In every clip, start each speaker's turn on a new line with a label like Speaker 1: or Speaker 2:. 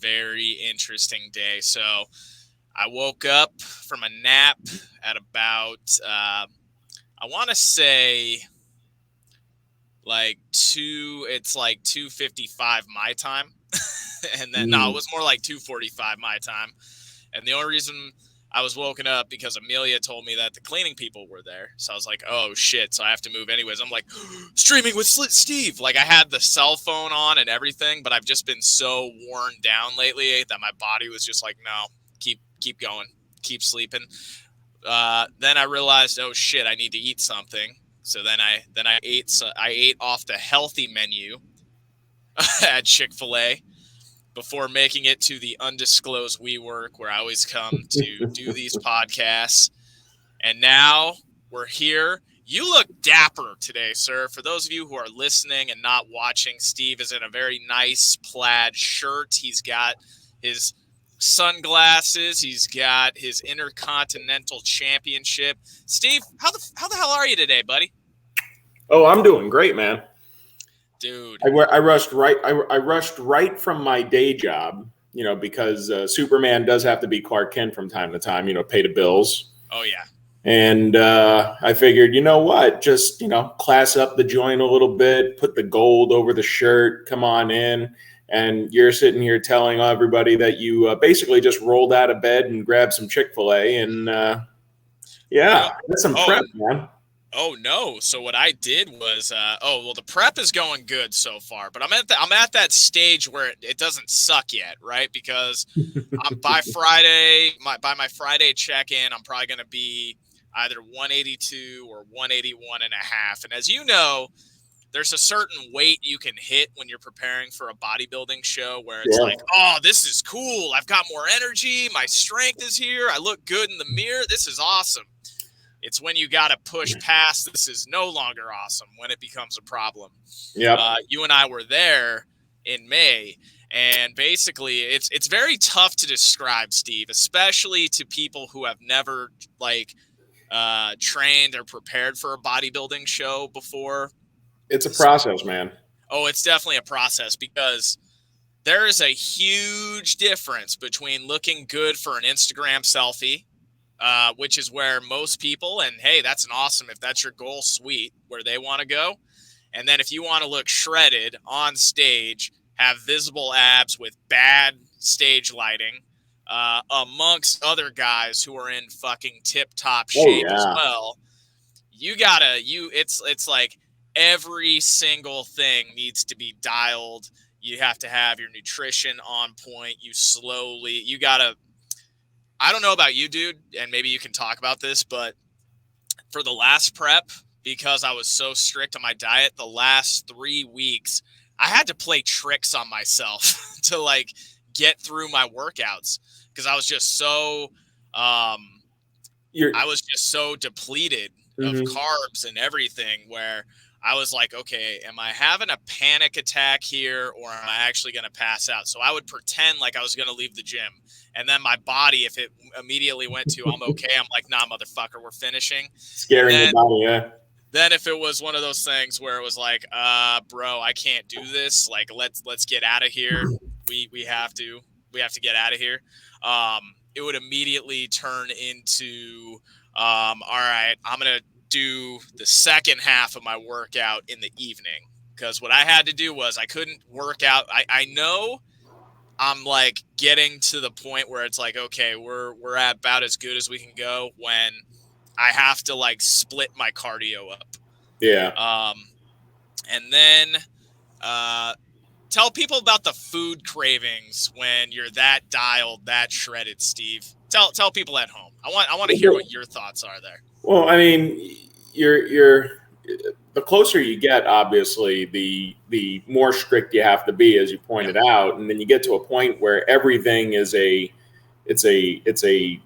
Speaker 1: very interesting day. So I woke up from a nap at about, I want to say like it's like 2:55 my time. And then, no, it was more like 2:45 my time. And the only reason I was woken up because Amelia told me that the cleaning people were there. So I was like, oh, shit. So I have to move anyways. I'm like, streaming with Steve. Like, I had the cell phone on and everything, but I've just been so worn down lately that my body was just like, no, keep going, keep sleeping. Then I realized, oh, shit, I need to eat something. So then I ate off the healthy menu at Chick-fil-A before making it to the undisclosed WeWork where I always come to do these podcasts. And now we're here. You look dapper today, sir. For those of you who are listening and not watching, Steve is in a very nice plaid shirt. He's got his sunglasses. He's got his Intercontinental Championship. Steve, how the hell are you today, buddy?
Speaker 2: Oh, I'm doing great, man.
Speaker 1: Dude,
Speaker 2: I rushed right from my day job, because Superman does have to be Clark Kent from time to time, pay the bills.
Speaker 1: Oh yeah.
Speaker 2: And I figured, you know what, just class up the joint a little bit, put the gold over the shirt, come on in, and you're sitting here telling everybody that you basically just rolled out of bed and grabbed some Chick-fil-A, and that's some prep, man.
Speaker 1: Oh no! So what I did was, the prep is going good so far, but I'm at that stage where it doesn't suck yet, right? Because by my Friday check-in, I'm probably going to be either 182 or 181 and a half. And as you know, there's a certain weight you can hit when you're preparing for a bodybuilding show where it's like, oh, this is cool. I've got more energy. My strength is here. I look good in the mirror. This is awesome. It's when you got to push past this is no longer awesome when it becomes a problem.
Speaker 2: Yeah.
Speaker 1: You and I were there in May, and basically it's very tough to describe, Steve, especially to people who have never trained or prepared for a bodybuilding show before.
Speaker 2: It's a process, man.
Speaker 1: Oh, it's definitely a process because there is a huge difference between looking good for an Instagram selfie, which is where most people, and hey, that's an awesome, if that's your goal, sweet, where they want to go. And then if you want to look shredded on stage, have visible abs with bad stage lighting, amongst other guys who are in fucking tip-top shape as well, it's like every single thing needs to be dialed. You have to have your nutrition on point. I don't know about you, dude, and maybe you can talk about this, but for the last prep, because I was so strict on my diet, the last 3 weeks, I had to play tricks on myself to get through my workouts because I was just so depleted of carbs and everything where I was like, okay, am I having a panic attack here or am I actually going to pass out? So I would pretend like I was going to leave the gym. And then my body, if it immediately went to, I'm okay, I'm like, nah, motherfucker, we're finishing.
Speaker 2: Scaring your body, yeah.
Speaker 1: Then if it was one of those things where it was like, bro, I can't do this. Like, let's get out of here. We have to get out of here. It would immediately turn into, all right, I'm going to do the second half of my workout in the evening. Because what I had to do was I couldn't work out. I know I'm like getting to the point where it's like, okay, we're at about as good as we can go when I have to split my cardio up.
Speaker 2: Yeah.
Speaker 1: And then tell people about the food cravings when you're that dialed, that shredded, Steve. Tell people at home. I want to hear what your thoughts are there.
Speaker 2: Well, I mean, you're the closer you get, obviously, the more strict you have to be, as you pointed out, and then you get to a point where everything is it's a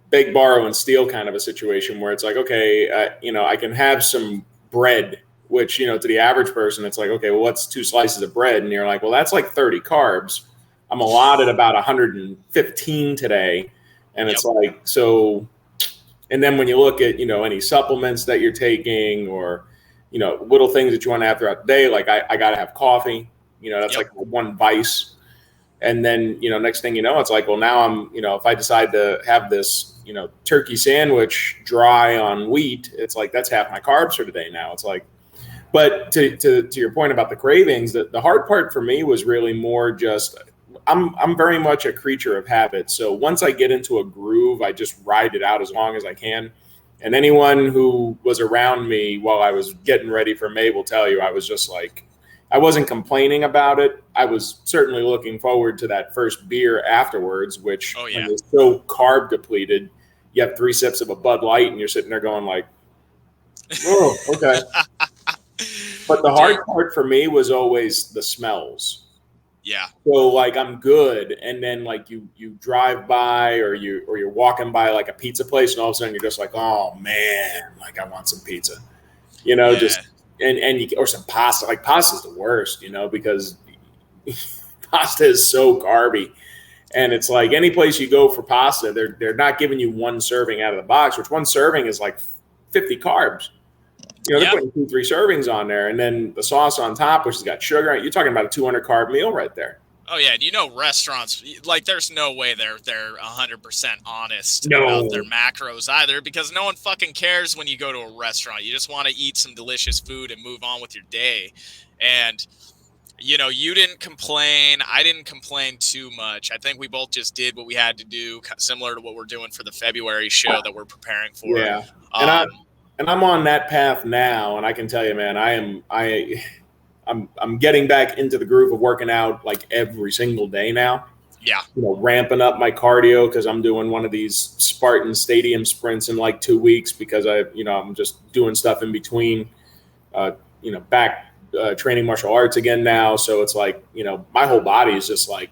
Speaker 2: beg, borrow, and steal kind of a situation where it's like, okay, I can have some bread, which to the average person, it's like, okay, well, what's 2 slices of bread? And you're like, well, that's like 30 carbs. I'm allotted about 115 today, and it's like so. And then when you look at, any supplements that you're taking or, little things that you want to have throughout the day, like I got to have coffee, that's like one vice. And then, next thing you know, it's like, well, now I'm, if I decide to have this, turkey sandwich dry on wheat, it's like, that's half my carbs for today now. It's like, but to your point about the cravings, the hard part for me was really more just, I'm very much a creature of habit. So once I get into a groove, I just ride it out as long as I can. And anyone who was around me while I was getting ready for May will tell you, I was just like, I wasn't complaining about it. I was certainly looking forward to that first beer afterwards, which when you're so carb depleted, you have 3 sips of a Bud Light and you're sitting there going like, oh, okay. But the hard part for me was always the smells.
Speaker 1: Yeah.
Speaker 2: So like I'm good, and then like you drive by or you're walking by like a pizza place, and all of a sudden you're just like, oh man, like I want some pizza, just and you or some pasta. Like pasta's the worst, because pasta is so carby, and it's like any place you go for pasta, they're not giving you one serving out of the box, which one serving is like 50 carbs. They're putting 2-3 servings on there, and then the sauce on top, which has got sugar. You're talking about a 200 carb meal right there.
Speaker 1: Oh yeah, restaurants, like there's no way they're 100% honest about their macros either, because no one fucking cares when you go to a restaurant. You just want to eat some delicious food and move on with your day. And you didn't complain. I didn't complain too much. I think we both just did what we had to do, similar to what we're doing for the February show that we're preparing for.
Speaker 2: Yeah, and I'm on that path now, and I can tell you, man, I'm getting back into the groove of working out like every single day now.
Speaker 1: Yeah.
Speaker 2: Ramping up my cardio because I'm doing one of these Spartan stadium sprints in like 2 weeks because I'm just doing stuff in between, back training martial arts again now. So it's like, my whole body is just like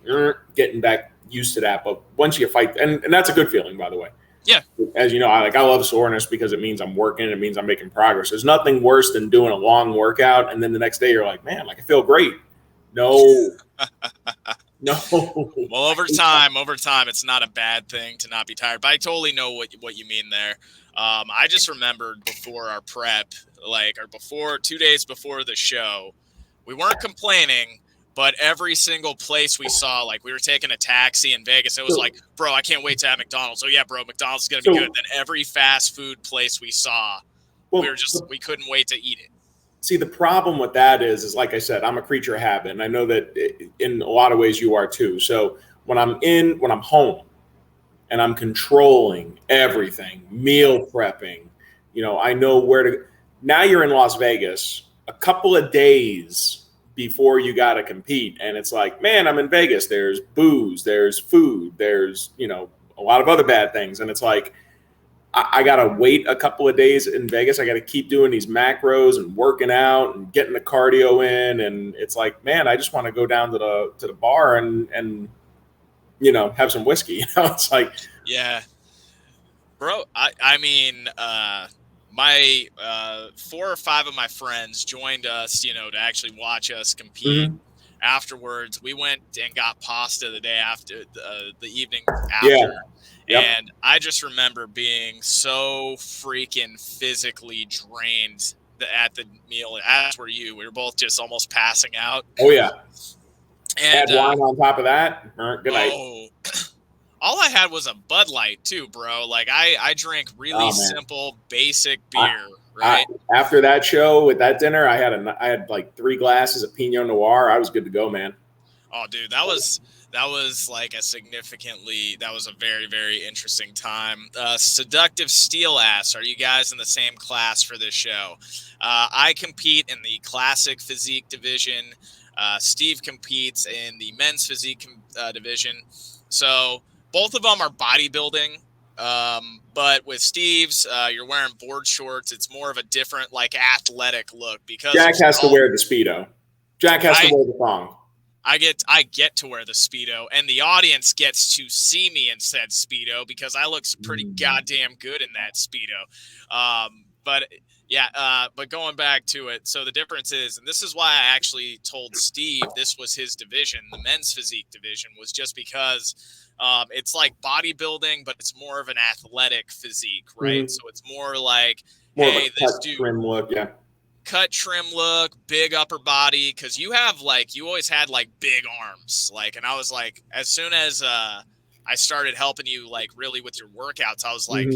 Speaker 2: getting back used to that. But once you fight, and that's a good feeling, by the way.
Speaker 1: Yeah.
Speaker 2: As you know, I love soreness because it means I'm working. It means I'm making progress. There's nothing worse than doing a long workout and then the next day you're like, man, like I feel great. No. No.
Speaker 1: Well, over time, it's not a bad thing to not be tired. But I totally know what you mean there. I just remembered before our prep, or 2 days before the show, we weren't complaining. But every single place we saw, like we were taking a taxi in Vegas, it was like, bro, I can't wait to have McDonald's. Oh yeah, bro, McDonald's is gonna be good. Then every fast food place we saw, we couldn't wait to eat it.
Speaker 2: See, the problem with that is like I said, I'm a creature of habit, and I know that in a lot of ways you are too. So when I'm home, and I'm controlling everything, meal prepping, I know where to. Now you're in Las Vegas, a couple of days before you got to compete. And it's like, man, I'm in Vegas. There's booze, there's food, there's, a lot of other bad things. And it's like, I got to wait a couple of days in Vegas. I got to keep doing these macros and working out and getting the cardio in. And it's like, man, I just want to go down to the bar and have some whiskey. It's like,
Speaker 1: yeah, bro. I mean, my 4 or 5 of my friends joined us, to actually watch us compete. Mm-hmm. Afterwards, we went and got pasta the day after, the evening after.
Speaker 2: Yeah. Yep.
Speaker 1: And I just remember being so freaking physically drained at the meal. As were you. We were both just almost passing out.
Speaker 2: Oh, yeah.
Speaker 1: And
Speaker 2: add wine on top of that. Good night.
Speaker 1: Oh, all I had was a Bud Light too, bro. Like I drink really simple, basic beer. Right.
Speaker 2: After that show with that dinner, I had like 3 glasses of Pinot Noir. I was good to go, man.
Speaker 1: Oh, dude, that was like that was a very, very interesting time. Seductive Steel Ass. Are you guys in the same class for this show? I compete in the classic physique division. Steve competes in the men's physique division. So both of them are bodybuilding. But with Steve's, you're wearing board shorts. It's more of a different, like, athletic look because
Speaker 2: Jack has to wear the Speedo. Jack has to wear the thong.
Speaker 1: I get to wear the Speedo, and the audience gets to see me in said Speedo because I look pretty goddamn good in that Speedo. But going back to it, so the difference is, and this is why I actually told Steve this was his division, the men's physique division, was just because it's like bodybuilding, but it's more of an athletic physique, right? Mm-hmm. So it's more like, hey, this dude,
Speaker 2: trim look, yeah.
Speaker 1: cut trim look, big upper body, because you always had like big arms, like, and I was like, as soon as I started helping you like really with your workouts, I was like,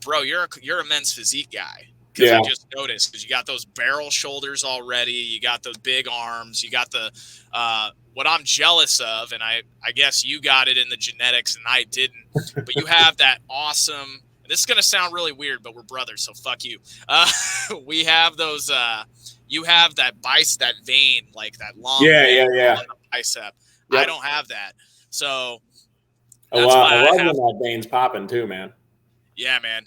Speaker 1: bro, you're a men's physique guy. Because I just noticed, because you got those barrel shoulders already, you got those big arms, you got the what I'm jealous of, and I guess you got it in the genetics and I didn't, but you have that awesome. And this is gonna sound really weird, but we're brothers, so fuck you. We have those. You have that that vein, like that long vein on the bicep. Yep. I don't have that, so
Speaker 2: that's why I love when that vein's popping too, man.
Speaker 1: Yeah, man.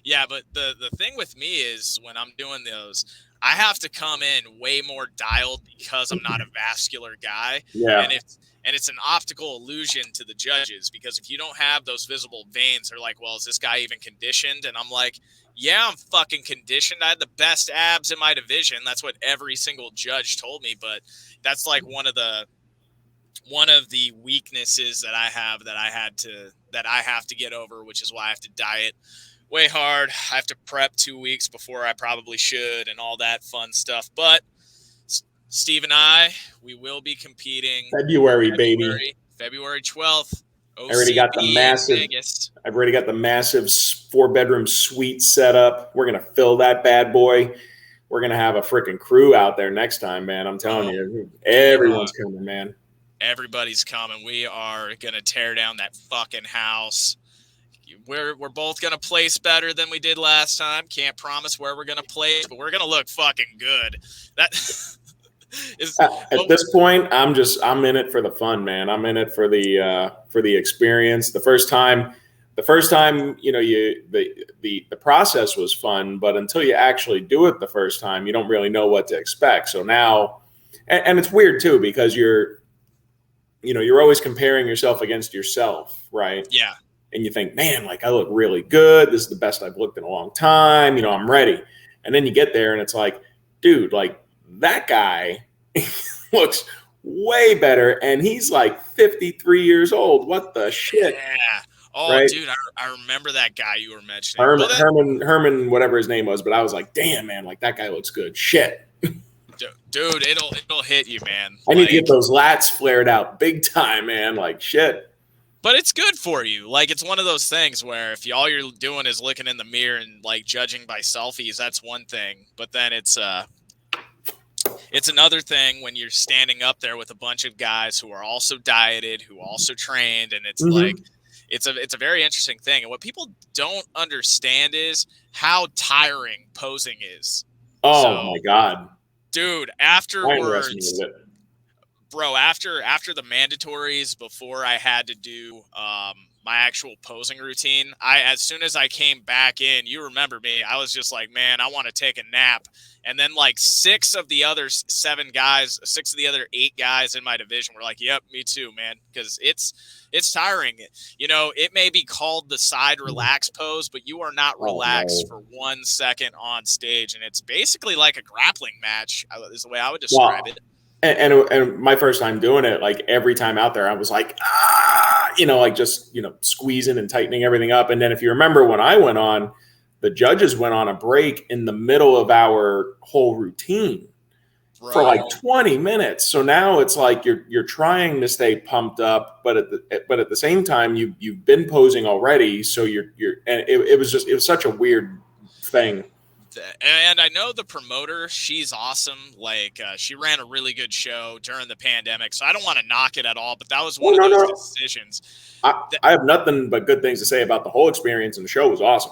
Speaker 1: Yeah, but the thing with me is when I'm doing those, I have to come in way more dialed because I'm not a vascular guy.
Speaker 2: Yeah.
Speaker 1: And it's an optical illusion to the judges, because if you don't have those visible veins, they're like, well, is this guy even conditioned? And I'm like, yeah, I'm fucking conditioned. I had the best abs in my division. That's what every single judge told me. But that's like one of the weaknesses that I have that I have to get over, which is why I have to diet way hard. I have to prep 2 weeks before I probably should and all that fun stuff. But Steve and we will be competing
Speaker 2: February, baby.
Speaker 1: February 12th.
Speaker 2: I've already got the massive 4-bedroom suite set up. We're going to fill that bad boy. We're going to have a freaking crew out there next time, man. I'm telling you, everyone's coming, man.
Speaker 1: Everybody's coming. We are going to tear down that fucking house. We're both going to place better than we did last time. Can't promise where we're going to place, but we're going to look fucking good. That
Speaker 2: at this point, I'm in it for the fun, man. I'm in it for the experience. The first time, you know, the process was fun, but until you actually do it the first time, you don't really know what to expect. So now, and it's weird too, because you're always comparing yourself against yourself, right?
Speaker 1: Yeah.
Speaker 2: And you think, man, like I look really good. This is the best I've looked in a long time. You know, I'm ready. And then you get there and it's like, dude, like that guy looks way better. And he's like 53 years old. What the shit?
Speaker 1: Yeah. Oh, right? Dude, I remember that guy you were mentioning.
Speaker 2: Herman, whatever his name was. But I was like, damn, man, like that guy looks good. Shit.
Speaker 1: Dude, it'll hit you, man.
Speaker 2: I need to get those lats flared out big time, man. Like shit.
Speaker 1: But it's good for you. Like, it's one of those things where if all you're doing is looking in the mirror and like judging by selfies, that's one thing. But then it's another thing when you're standing up there with a bunch of guys who are also dieted, who also trained, and it's like it's a very interesting thing. And what people don't understand is how tiring posing is.
Speaker 2: Oh my God.
Speaker 1: Dude, afterwards, bro, after the mandatories, before I had to do my actual posing routine, as soon as I came back in, you remember me, I was just like, man, I want to take a nap. And then like 6 of the other 8 guys in my division were like, yep, me too, man, because it's tiring. You know, it may be called the side relax pose, but you are not relaxed for 1 second on stage, and it's basically like a grappling match is the way I would describe it.
Speaker 2: And my first time doing it, like every time out there, I was like, like just, squeezing and tightening everything up. And then if you remember when I went on, the judges went on a break in the middle of our whole routine for like 20 minutes. So now it's like you're trying to stay pumped up, but at the same time, you've been posing already. So and it was such a weird thing.
Speaker 1: And I know the promoter, she's awesome. Like she ran a really good show during the pandemic, so I don't want to knock it at all. But that was one of those decisions.
Speaker 2: I have nothing but good things to say about the whole experience, and the show was awesome.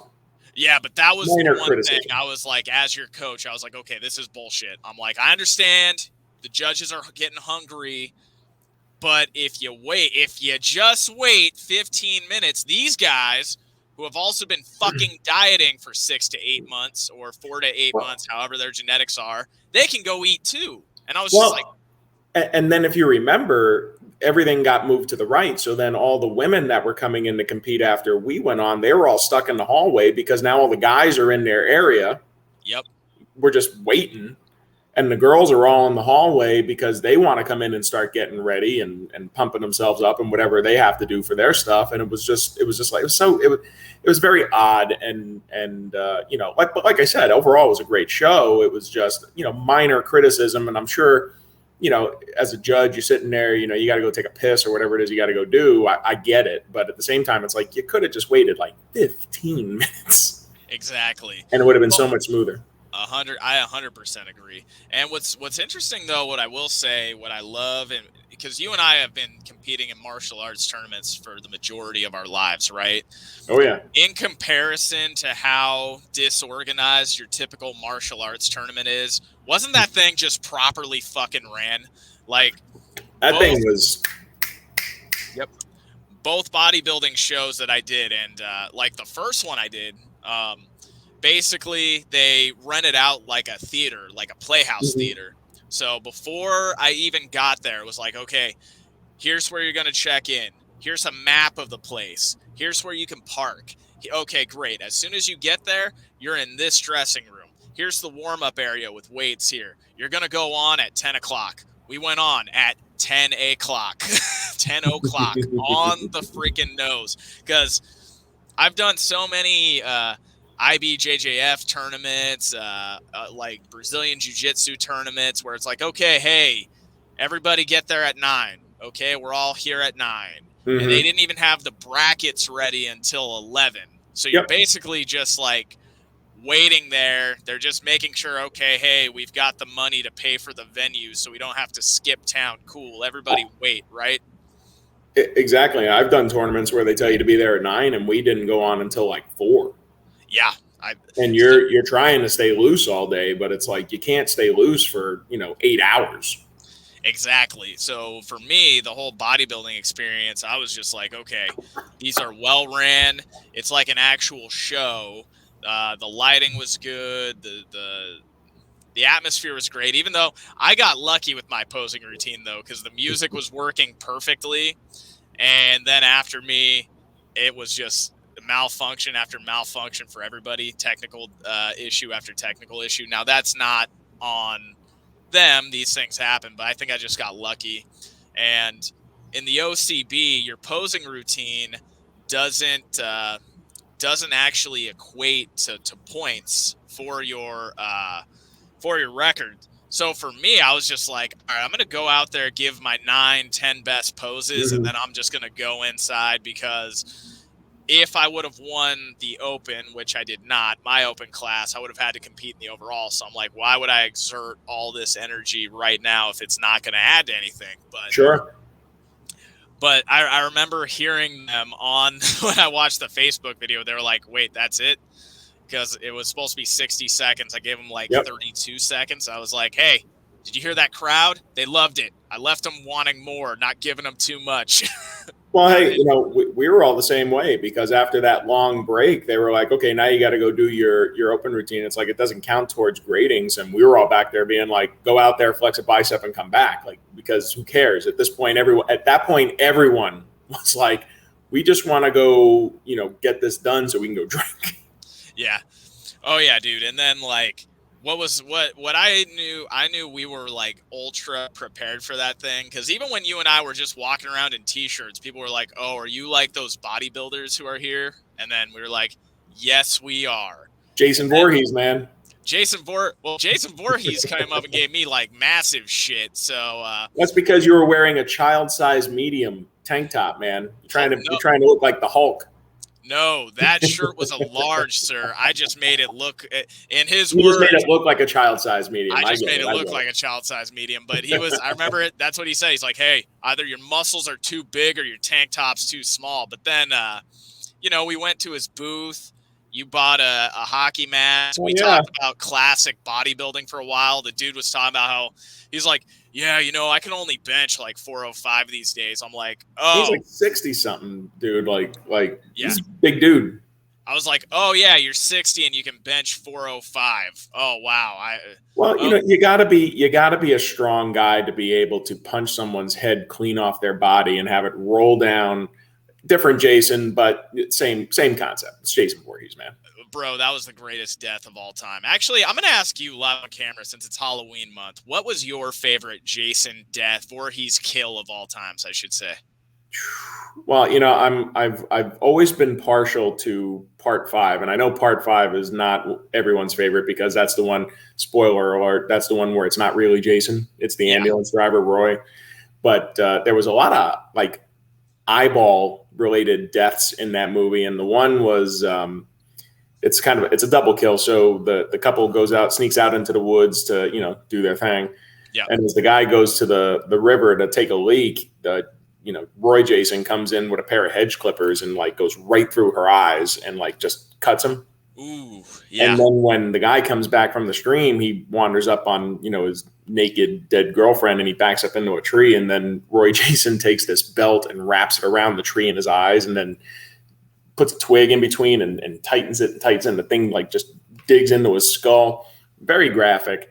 Speaker 1: Yeah, but that was the one thing I was like, as your coach, I was like, okay, this is bullshit. I'm like, I understand the judges are getting hungry, but if you just wait 15 minutes, these guys who have also been fucking dieting for 6 to 8 months or 4 to 8 months, however their genetics are, they can go eat too. And I was just like.
Speaker 2: And then if you remember, everything got moved to the right. So then all the women that were coming in to compete after we went on, they were all stuck in the hallway because now all the guys are in their area.
Speaker 1: Yep.
Speaker 2: We're just waiting. and the girls are all in the hallway because they want to come in and start getting ready and pumping themselves up and whatever they have to do for their stuff. And it was just like, it was very odd. And you know, like I said, overall it was a great show. It was just, you know, minor criticism. And I'm sure, you know, as a judge, you're sitting there, you know, you got to go take a piss or whatever it is you got to go do. I get it. But at the same time, it's like, you could have just waited like 15 minutes.
Speaker 1: Exactly.
Speaker 2: And it would have been so much smoother.
Speaker 1: I 100% agree. And what's interesting though, what I will say, what I love, and because you and I have been competing in martial arts tournaments for the majority of our lives, right?
Speaker 2: Oh yeah.
Speaker 1: In comparison to how disorganized your typical martial arts tournament is, wasn't that thing just properly fucking ran? Like
Speaker 2: that thing was.
Speaker 1: Yep. Both bodybuilding shows that I did, and like the first one I did, basically they rented out like a theater, like a playhouse theater. So before I even got there, it was like, okay, here's where you're going to check in. Here's a map of the place. Here's where you can park. Okay, great. As soon as you get there, you're in this dressing room. Here's the warm-up area with weights here. You're going to go on at 10 o'clock. We went on at 10 o'clock. 10 o'clock on the freaking nose. Because I've done so many IBJJF tournaments, like Brazilian Jiu-Jitsu tournaments, where it's like, okay, hey, everybody get there at 9. Okay, we're all here at 9. And they didn't even have the brackets ready until 11. So you're basically just like waiting there. They're just making sure, okay, hey, we've got the money to pay for the venue, so we don't have to skip town. Cool, everybody wait, right?
Speaker 2: Exactly. I've done tournaments where they tell you to be there at 9, and we didn't go on until like 4.
Speaker 1: Yeah.
Speaker 2: And you're trying to stay loose all day, but it's like you can't stay loose for, you know, 8 hours.
Speaker 1: Exactly. So for me, the whole bodybuilding experience, I was just like, okay, these are well ran. It's like an actual show. The lighting was good. The atmosphere was great. Even though I got lucky with my posing routine though, because the music was working perfectly, and then after me, it was just malfunction after malfunction for everybody. Technical issue after technical issue. Now that's not on them, these things happen, but I think I just got lucky. And in the OCB, your posing routine doesn't actually equate to points for your record. So for me, I was just like, all right, I'm going to go out there, give my 9-10 best poses, and then I'm just going to go inside, because if I would have won the open, which I did not, my open class, I would have had to compete in the overall. So I'm like, why would I exert all this energy right now if it's not going to add to anything? But
Speaker 2: sure.
Speaker 1: But I remember hearing them on when I watched the Facebook video. They were like, wait, that's it? Because it was supposed to be 60 seconds. I gave them like 32 seconds. I was like, hey, did you hear that crowd? They loved it. I left them wanting more, not giving them too much.
Speaker 2: Well, hey, you know, we were all the same way, because after that long break, they were like, okay, now you got to go do your open routine. It's like, it doesn't count towards gradings. And we were all back there being like, go out there, flex a bicep and come back. Like, because who cares? At that point, everyone was like, we just want to go, you know, get this done so we can go drink.
Speaker 1: Yeah. Oh yeah, dude. And then like, what I knew we were like ultra prepared for that thing, because even when you and I were just walking around in t-shirts, people were like, oh, are you like those bodybuilders who are here? And then we were like, yes, we are.
Speaker 2: Jason Voorhees, man.
Speaker 1: Jason Voorhees came up and gave me like massive shit. So
Speaker 2: that's because you were wearing a child-size medium tank top, man. You're trying to look like the Hulk.
Speaker 1: No, that shirt was a large, sir. I just made it look, in his
Speaker 2: words.
Speaker 1: You
Speaker 2: just made it look like a child-sized medium.
Speaker 1: I just made it look like a child-sized medium. But he was, I remember it. That's what he said. He's like, hey, either your muscles are too big or your tank top's too small. But then, you know, we went to his booth. You bought a hockey mask. We talked about classic bodybuilding for a while. The dude was talking about how he's like, yeah, you know, I can only bench like 405 these days. I'm like, oh.
Speaker 2: He's like 60 something, dude. Like he's a big dude.
Speaker 1: I was like, oh yeah, you're 60 and you can bench 405. Oh wow.
Speaker 2: You know, you gotta be a strong guy to be able to punch someone's head clean off their body and have it roll down different Jason, but same concept. It's Jason Voorhees, man.
Speaker 1: Bro, that was the greatest death of all time. Actually, I'm going to ask you live on camera since it's Halloween month. What was your favorite Jason death, Voorhees kill of all times, I should say?
Speaker 2: Well, you know, I've always been partial to Part 5, and I know Part 5 is not everyone's favorite because that's the one. Spoiler alert: that's the one where it's not really Jason; it's the ambulance driver Roy. But there was a lot of like eyeball related deaths in that movie, and the one was it's a double kill. So the couple goes out, sneaks out into the woods to do their thing, and as the guy goes to the river to take a leak, Roy Jason comes in with a pair of hedge clippers and like goes right through her eyes and like just cuts him.
Speaker 1: Ooh, yeah.
Speaker 2: And then when the guy comes back from the stream, he wanders up on, his naked dead girlfriend and he backs up into a tree. And then Roy Jason takes this belt and wraps it around the tree in his eyes and then puts a twig in between and tightens it and tightens it. And the thing like just digs into his skull. Very graphic.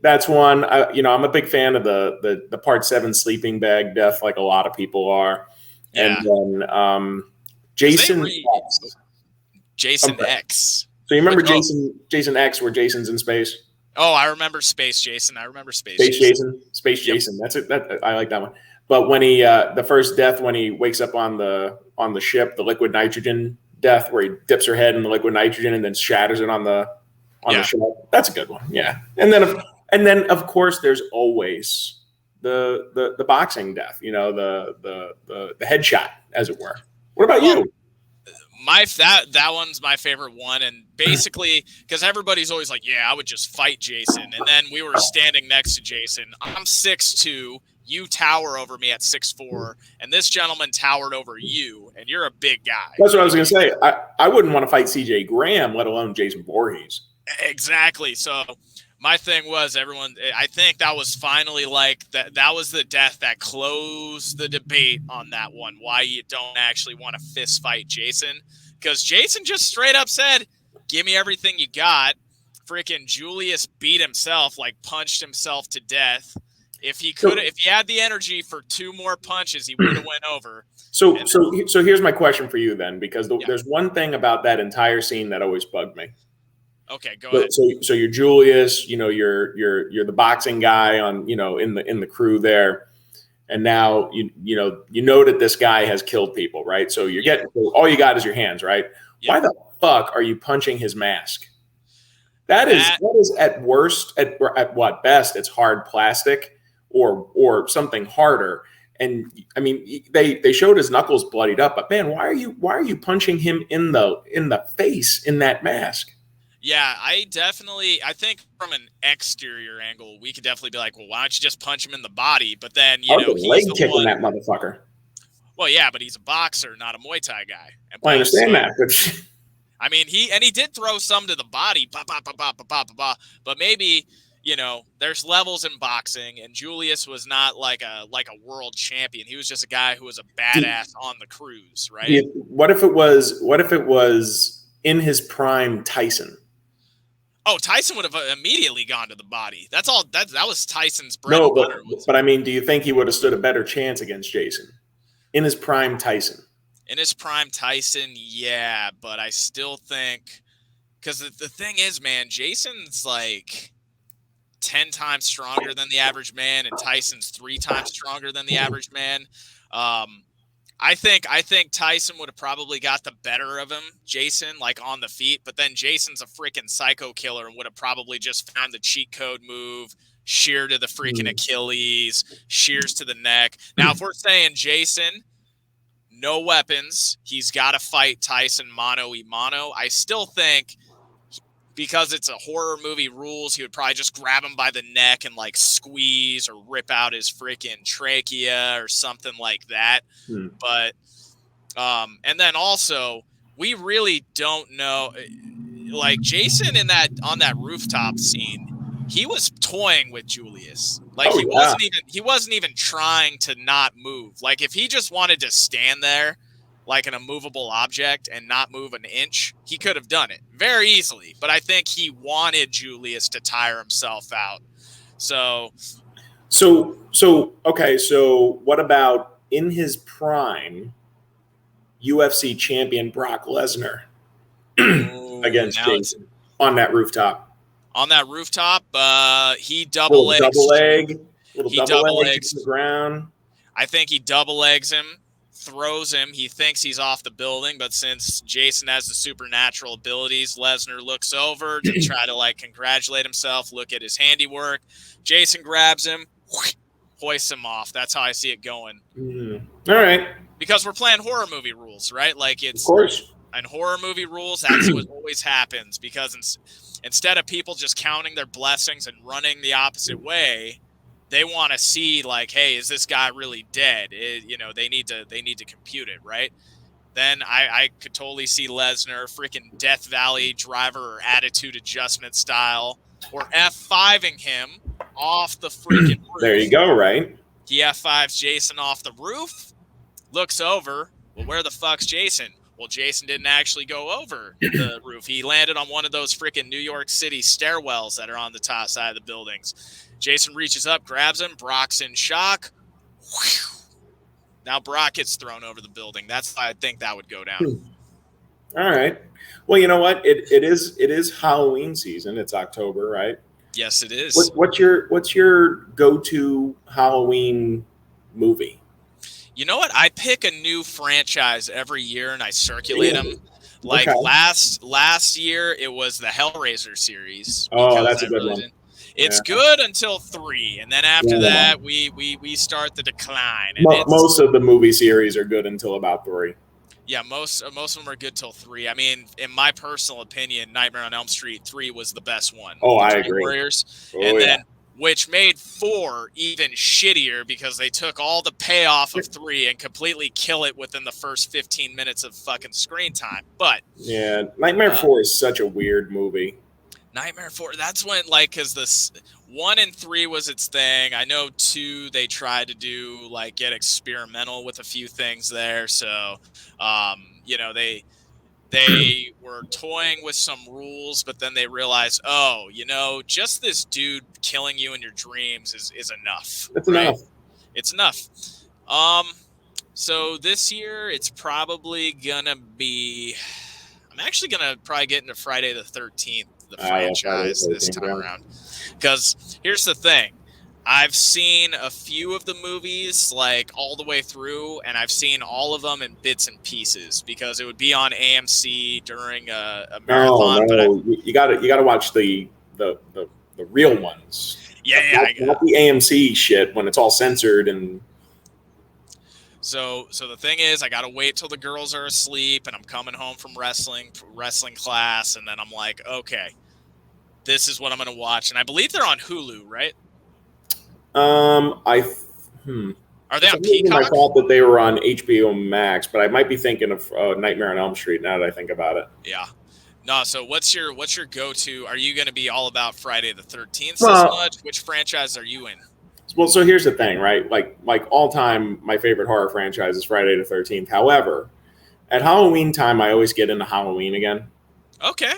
Speaker 2: That's one. I'm a big fan of the Part 7 sleeping bag death, like a lot of people are.
Speaker 1: Yeah.
Speaker 2: And then Jason X.
Speaker 1: Jason X.
Speaker 2: So you remember Jason X, where Jason's in space?
Speaker 1: Oh, I remember Space Jason. I remember Space
Speaker 2: Jason. Space Jason. That's it. I like that one. But when he the first death when he wakes up on the ship, the liquid nitrogen death, where he dips her head in the liquid nitrogen and then shatters it on the ship. That's a good one. Yeah. And then of course there's always the boxing death, the headshot, as it were. What about you?
Speaker 1: That one's my favorite one, and basically because everybody's always like, I would just fight Jason, and then we were standing next to Jason. I'm 6'2", you tower over me at 6'4", and this gentleman towered over you, and you're a big guy.
Speaker 2: That's what I was gonna say. I wouldn't want to fight CJ Graham, let alone Jason Voorhees.
Speaker 1: Exactly. So my thing was, I think that was finally like that was the death that closed the debate on that one, why you don't actually want to fist fight Jason, because Jason just straight up said, give me everything you got. Freaking Julius beat himself, like punched himself to death. If he had the energy for 2 more punches, he would have went over.
Speaker 2: So here's my question for you then, because there's one thing about that entire scene that always bugged me.
Speaker 1: Okay, go ahead.
Speaker 2: So you're Julius, you're the boxing guy on, in the crew there, and now you know that this guy has killed people, right? So all you got is your hands, right? Yep. Why the fuck are you punching his mask? That is at worst, at what best, it's hard plastic or something harder. And I mean, they showed his knuckles bloodied up, but man, why are you punching him in the face in that mask?
Speaker 1: Yeah, I think from an exterior angle, we could definitely be like, well, why don't you just punch him in the body? But then, he's
Speaker 2: leg kicking that motherfucker.
Speaker 1: Well, yeah, but he's a boxer, not a Muay Thai guy.
Speaker 2: I understand that.
Speaker 1: I mean, he did throw some to the body, but maybe, there's levels in boxing, and Julius was not like a world champion. He was just a guy who was a badass on the cruise, right?
Speaker 2: Yeah, what if it was in his prime Tyson?
Speaker 1: Oh, Tyson would have immediately gone to the body. That's all. That was Tyson's bread.
Speaker 2: No, but I mean, do you think he would have stood a better chance against Jason in his prime Tyson?
Speaker 1: In his prime Tyson, yeah, but I still think, because the thing is, man, Jason's like 10 times stronger than the average man, and Tyson's 3 times stronger than the average man. I think Tyson would have probably got the better of him, Jason, like on the feet, but then Jason's a freaking psycho killer and would have probably just found the cheat code move, shear to the freaking Achilles, shears to the neck. Now, if we're saying Jason, no weapons, he's got to fight Tyson mano-a-mano, I still think, because it's a horror movie rules, he would probably just grab him by the neck and like squeeze or rip out his freaking trachea or something like that. But, and then also, we really don't know, like Jason on that rooftop scene, he was toying with Julius. Like he wasn't even trying to not move. Like if he just wanted to stand there like an immovable object and not move an inch, he could have done it very easily. But I think he wanted Julius to tire himself out. So
Speaker 2: okay. So what about in his prime? UFC champion Brock Lesnar against
Speaker 1: now
Speaker 2: Jason on that rooftop.
Speaker 1: On that rooftop, he double legs.
Speaker 2: Little double legs to the ground.
Speaker 1: I think he double legs him, throws him. He thinks he's off the building, but since Jason has the supernatural abilities, Lesnar looks over to try to like congratulate himself, look at his handiwork. Jason grabs him, hoists him off. That's how I see it going.
Speaker 2: All right.
Speaker 1: Because we're playing horror movie rules, right? Like it's,
Speaker 2: of course.
Speaker 1: And horror movie rules, that's what always happens. Because instead of people just counting their blessings and running the opposite way, they want to see like, hey, is this guy really dead? They need to compute it, right? Then I could totally see Lesnar freaking Death Valley driver or attitude adjustment style, or F5ing him off the freaking roof.
Speaker 2: There you go, right?
Speaker 1: He F5s Jason off the roof, looks over. Well, where the fuck's Jason? Well, Jason didn't actually go over the roof. He landed on one of those freaking New York City stairwells that are on the top side of the buildings. Jason reaches up, grabs him. Brock's in shock. Now Brock gets thrown over the building. That's how I think that would go down.
Speaker 2: All right. Well, you know what? It is Halloween season. It's October, right?
Speaker 1: Yes, it is.
Speaker 2: What's your go-to Halloween movie?
Speaker 1: You know what? I pick a new franchise every year and I circulate them. Like
Speaker 2: okay.
Speaker 1: last year, it was the Hellraiser series.
Speaker 2: Oh, that's a good one.
Speaker 1: It's good until 3, and then after that, we start the decline. And
Speaker 2: most of the movie series are good until about 3.
Speaker 1: Yeah, most of them are good till 3. I mean, in my personal opinion, Nightmare on Elm Street 3 was the best one.
Speaker 2: Oh, I agree.
Speaker 1: Warriors, then which made 4 even shittier because they took all the payoff of 3 and completely kill it within the first 15 minutes of fucking screen time. But
Speaker 2: yeah, Nightmare 4 is such a weird movie.
Speaker 1: Nightmare 4, that's when, like, because this 1 and 3 was its thing. I know 2, they tried to do, like, get experimental with a few things there. So, they were toying with some rules, but then they realized, just this dude killing you in your dreams is enough.
Speaker 2: That's right? Enough.
Speaker 1: It's enough. So this year, it's probably going to be... I'm actually going to probably get into Friday the 13th, the franchise this time around. Because here's the thing. I've seen a few of the movies like all the way through, and I've seen all of them in bits and pieces because it would be on AMC during a marathon.
Speaker 2: No. You got to watch the real ones.
Speaker 1: Yeah,
Speaker 2: not the AMC shit when it's all censored and.
Speaker 1: So the thing is, I got to wait till the girls are asleep, and I'm coming home from wrestling class, and then I'm like, okay, this is what I'm going to watch, and I believe they're on Hulu, right?
Speaker 2: Are
Speaker 1: they on Peacock?
Speaker 2: I thought that they were on HBO Max, but I might be thinking of Nightmare on Elm Street now that I think about it.
Speaker 1: Yeah. No, so what's your go-to? Are you going to be all about Friday the 13th as much? Which franchise are you in?
Speaker 2: Well, so here's the thing, right? Like all time, my favorite horror franchise is Friday the 13th. However, at Halloween time, I always get into Halloween again.
Speaker 1: Okay.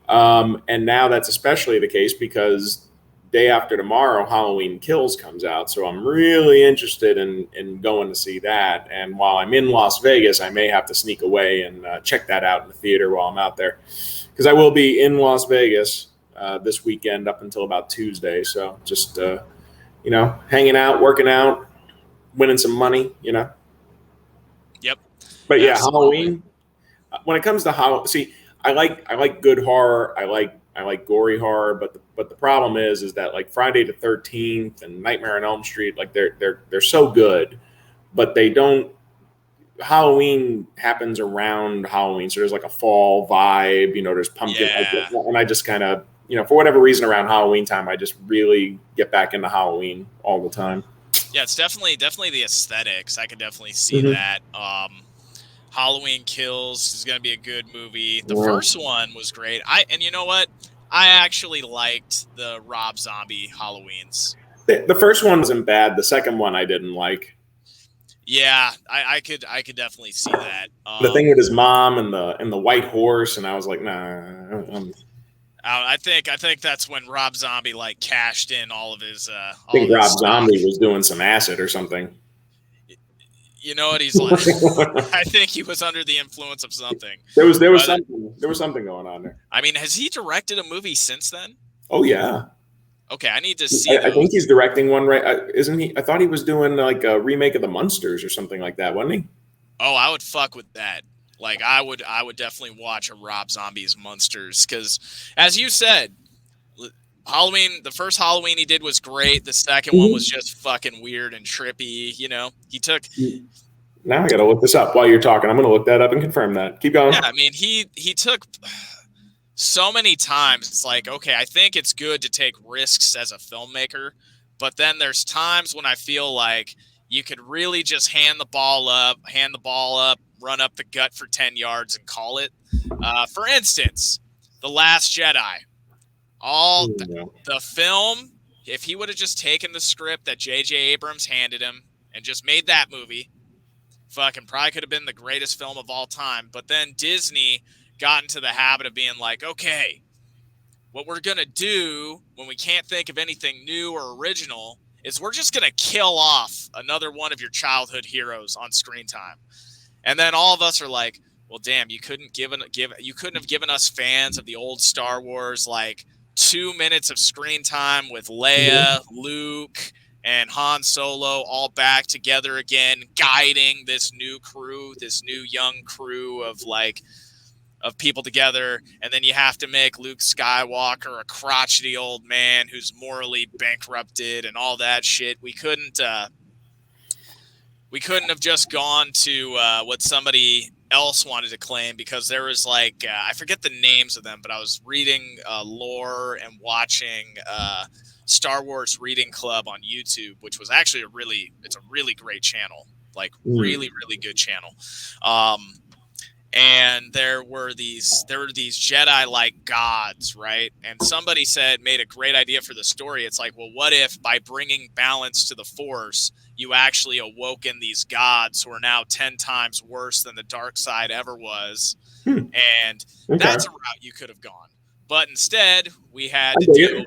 Speaker 2: And now that's especially the case because day after tomorrow, Halloween Kills comes out. So I'm really interested in going to see that. And while I'm in Las Vegas, I may have to sneak away and check that out in the theater while I'm out there. Because I will be in Las Vegas this weekend up until about Tuesday. So just, hanging out, working out, winning some money, Yep. But yeah, Halloween, when it comes to Halloween, see, I like good horror. I like gory horror, but the problem is that like Friday the 13th and Nightmare on Elm Street, like they're so good, but they don't. Halloween happens around Halloween, so there's like a fall vibe. There's pumpkin, and I just kind of for whatever reason around Halloween time, I just really get back into Halloween all the time.
Speaker 1: Yeah, it's definitely the aesthetics. I can definitely see that. Halloween Kills is going to be a good movie. The first one was great. And you know what? I actually liked the Rob Zombie Halloweens.
Speaker 2: The first one wasn't bad. The second one I didn't like.
Speaker 1: Yeah, I could definitely see that.
Speaker 2: The thing with his mom and the white horse, and I was like, nah.
Speaker 1: I think that's when Rob Zombie like cashed in all of his.
Speaker 2: I think Rob Zombie was doing some acid or something.
Speaker 1: You know what he's like? I think he was under the influence of something.
Speaker 2: There was something going on there.
Speaker 1: I mean, has he directed a movie since then?
Speaker 2: Oh yeah.
Speaker 1: Okay, I need to see.
Speaker 2: I think he's directing one, right? Isn't he? I thought he was doing like a remake of the Munsters or something like that, wasn't he?
Speaker 1: Oh, I would fuck with that. Like I would definitely watch a Rob Zombie's Munsters because, as you said, Halloween. The first Halloween he did was great. The second one was just fucking weird and trippy. You know, he took.
Speaker 2: Now I got to look this up while you're talking. I'm going to look that up and confirm that. Keep going.
Speaker 1: Yeah, I mean he took so many times. It's like, okay, I think it's good to take risks as a filmmaker, but then there's times when I feel like you could really just hand the ball up, run up the gut for 10 yards and call it. For instance, The Last Jedi. The film, if he would have just taken the script that J.J. Abrams handed him and just made that movie, fucking probably could have been the greatest film of all time. But then Disney got into the habit of being like, okay, what we're going to do when we can't think of anything new or original is we're just going to kill off another one of your childhood heroes on screen time. And then all of us are like, well, damn, you couldn't have given us fans of the old Star Wars like 2 minutes of screen time with Leia, Luke, and Han Solo all back together again, guiding this new young crew of people together, and then you have to make Luke Skywalker a crotchety old man who's morally bankrupted and all that shit. We couldn't have just gone to what somebody else wanted to claim, because there was like I forget the names of them, but I was reading lore and watching Star Wars Reading Club on YouTube, which was actually it's a really great channel, like really good channel. And there were these Jedi like gods, right? And somebody made a great idea for the story. It's like, well, what if by bringing balance to the Force, you actually awoken these gods who are now 10 times worse than the dark side ever was? And that's a route you could have gone. But instead, we had to do.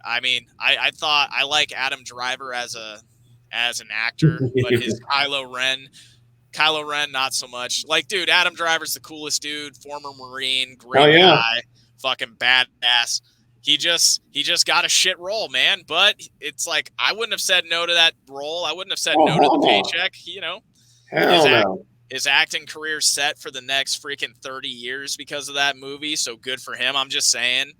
Speaker 1: I mean, I thought I like Adam Driver as an actor, but his Kylo Ren, not so much. Like, dude, Adam Driver's the coolest dude, former Marine, great guy, fucking badass. He just got a shit role, man. But it's like, I wouldn't have said no to that role. I wouldn't have said no to the paycheck. You know, his acting career set for the next freaking 30 years because of that movie. So good for him. I'm just saying,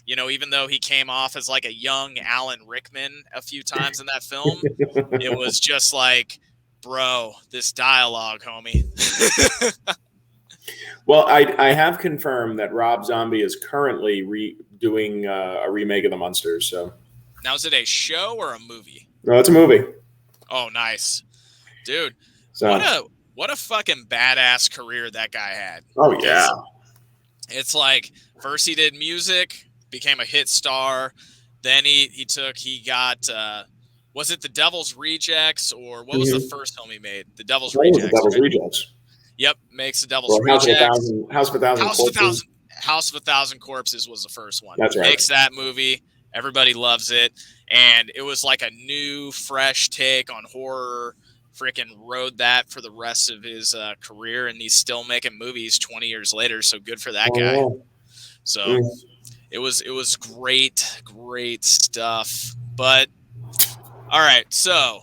Speaker 1: you know, even though he came off as like a young Alan Rickman a few times in that film, it was just like, bro, this dialogue, homie.
Speaker 2: Well, I have confirmed that Rob Zombie is currently doing a remake of the Munsters. So
Speaker 1: now, is it a show or a movie?
Speaker 2: No, it's a movie.
Speaker 1: Oh, nice, dude.
Speaker 2: So,
Speaker 1: what a fucking badass career that guy had.
Speaker 2: Oh yeah.
Speaker 1: It's like first he did music, became a hit star. Then he got. Was it The Devil's Rejects, or what was the first film he made? The Devil's Rejects.
Speaker 2: The Devil's Rejects.
Speaker 1: Yep, makes The Devil's Rejects.
Speaker 2: House of
Speaker 1: a Thousand Corpses was the first one.
Speaker 2: That's right.
Speaker 1: Makes that movie. Everybody loves it. And it was like a new, fresh take on horror. Freaking rode that for the rest of his career, and he's still making movies 20 years later, so good for that guy. So it was great stuff. But all right, so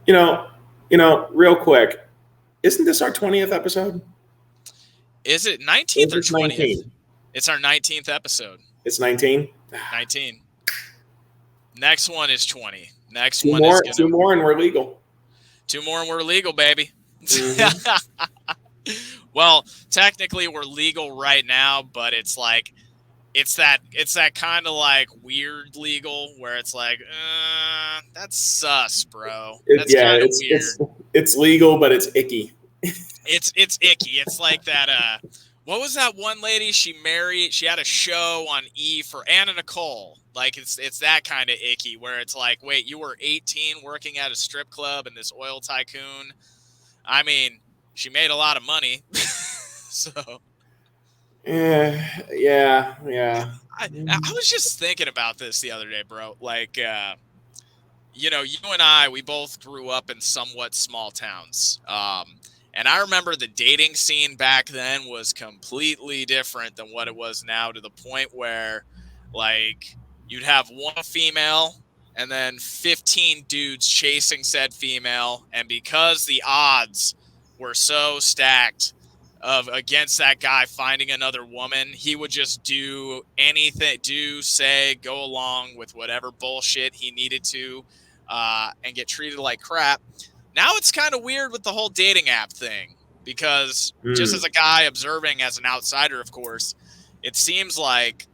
Speaker 2: you know, real quick, isn't this our 20th episode?
Speaker 1: Is it 19th or 20th? It's our 19th episode.
Speaker 2: It's 19?
Speaker 1: 19. Next one is 20. Next
Speaker 2: two
Speaker 1: one
Speaker 2: more,
Speaker 1: is
Speaker 2: two more and we're legal.
Speaker 1: 2 more and we're legal, baby. Well, technically we're legal right now, but it's like it's that kind of like weird legal where it's like, that's sus, bro. That's kind of weird.
Speaker 2: It's legal, but it's icky.
Speaker 1: It's icky. It's like that. What was that one lady she married? She had a show on E! For Anna Nicole. Like it's that kind of icky where it's like, wait, you were 18 working at a strip club and this oil tycoon. I mean, she made a lot of money, so.
Speaker 2: Yeah.
Speaker 1: I was just thinking about this the other day, bro. Like, you and I, we both grew up in somewhat small towns. And I remember the dating scene back then was completely different than what it was now, to the point where, like, you'd have one female and then 15 dudes chasing said female. And because the odds were so stacked of against that guy finding another woman, he would just do anything, say, go along with whatever bullshit he needed to, and get treated like crap. Now it's kind of weird with the whole dating app thing, because just as a guy observing as an outsider, of course, it seems like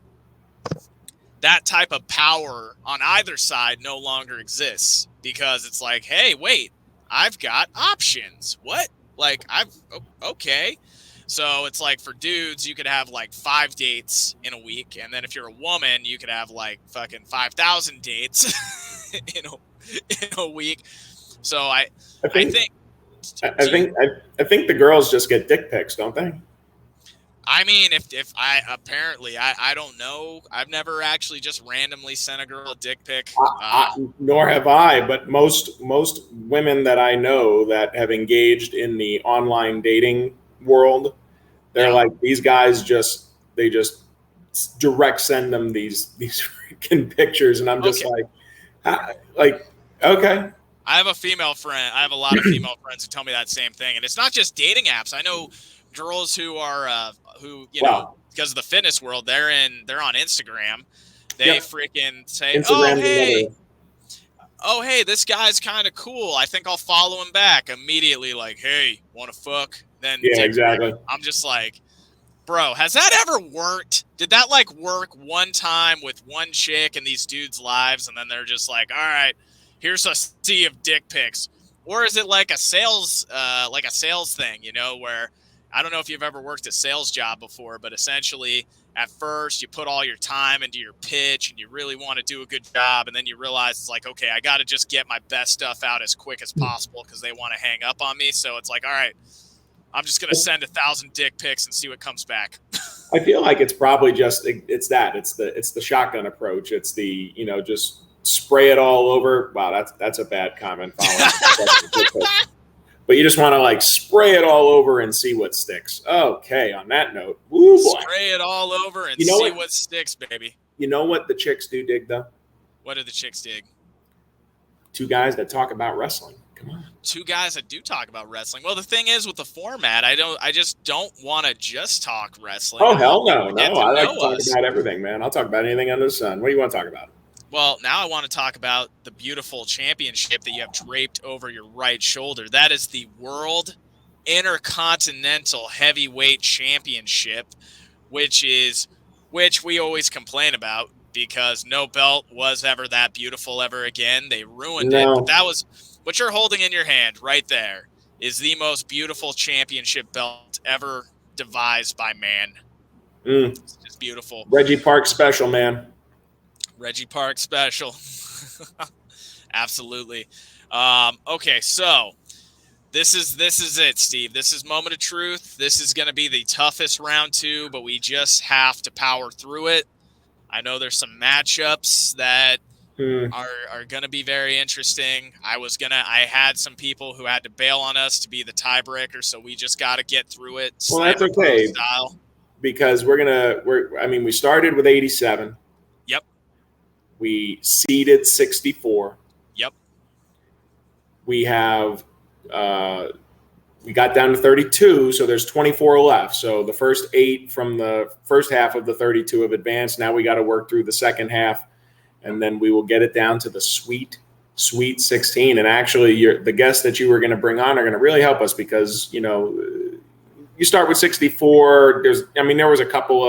Speaker 1: that type of power on either side no longer exists, because it's like, hey, wait, I've got options. What? Like, okay. So it's like, for dudes, you could have like 5 dates in a week. And then if you're a woman, you could have like fucking 5,000 dates in a week. So I think
Speaker 2: the girls just get dick pics, don't they?
Speaker 1: I mean, if I don't know. I've never actually just randomly sent a girl a dick pic.
Speaker 2: Nor have I, but most women that I know that have engaged in the online dating world, they're like, these guys they just direct send them these freaking pictures, and I'm just like, okay.
Speaker 1: I have a female friend. I have a lot of female friends who tell me that same thing, and it's not just dating apps. I know girls who are know, because of the fitness world, they're on Instagram. They freaking say, Instagram, oh hey, this guy's kind of cool. I think I'll follow him back. Immediately, like, hey, want to fuck? Then
Speaker 2: exactly.
Speaker 1: I'm just like, bro, has that ever worked? Did that like work one time with one chick in these dudes' lives, and then they're just like, all right, here's a sea of dick pics? Or is it like a sales thing, where, I don't know if you've ever worked a sales job before, but essentially at first you put all your time into your pitch and you really want to do a good job. And then you realize it's like, okay, I got to just get my best stuff out as quick as possible because they want to hang up on me. So it's like, all right, I'm just going to send 1,000 dick pics and see what comes back.
Speaker 2: I feel like it's probably just, it's the shotgun approach. It's the, just spray it all over. Wow. That's a bad comment. But you just want to like spray it all over and see what sticks. Okay, on that note, woo boy.
Speaker 1: Spray it all over and see what sticks, baby.
Speaker 2: You know what the chicks do dig, though?
Speaker 1: What do the chicks dig?
Speaker 2: 2 guys that talk about wrestling. Come on.
Speaker 1: 2 guys that do talk about wrestling. Well, the thing is with the format, I just don't want to just talk wrestling.
Speaker 2: Oh, hell no. No, I like to talk about everything, man. I'll talk about anything under the sun. What do you want to talk about?
Speaker 1: Well, now I want to talk about the beautiful championship that you have draped over your right shoulder. That is the World Intercontinental Heavyweight Championship, which we always complain about because no belt was ever that beautiful ever again. They ruined it. But that was what you're holding in your hand right there is the most beautiful championship belt ever devised by man. It's just beautiful.
Speaker 2: Reggie Park special, man.
Speaker 1: Reggie Park special. Absolutely. Okay, so this is it, Steve. This is moment of truth. This is going to be the toughest round 2, but we just have to power through it. I know there's some matchups that are going to be very interesting. I had some people who had to bail on us to be the tiebreaker, so we just got to get through it.
Speaker 2: Well, that's okay. Style. Because we started with 87.
Speaker 1: Yep.
Speaker 2: We seeded 64.
Speaker 1: Yep.
Speaker 2: We have we got down to 32, so there's 24 left. So the first 8 from the first half of the 32 have advanced. Now we got to work through the second half, and then we will get it down to the sweet 16. And actually, the guests that you were going to bring on are going to really help us because, you start with 64. There was a couple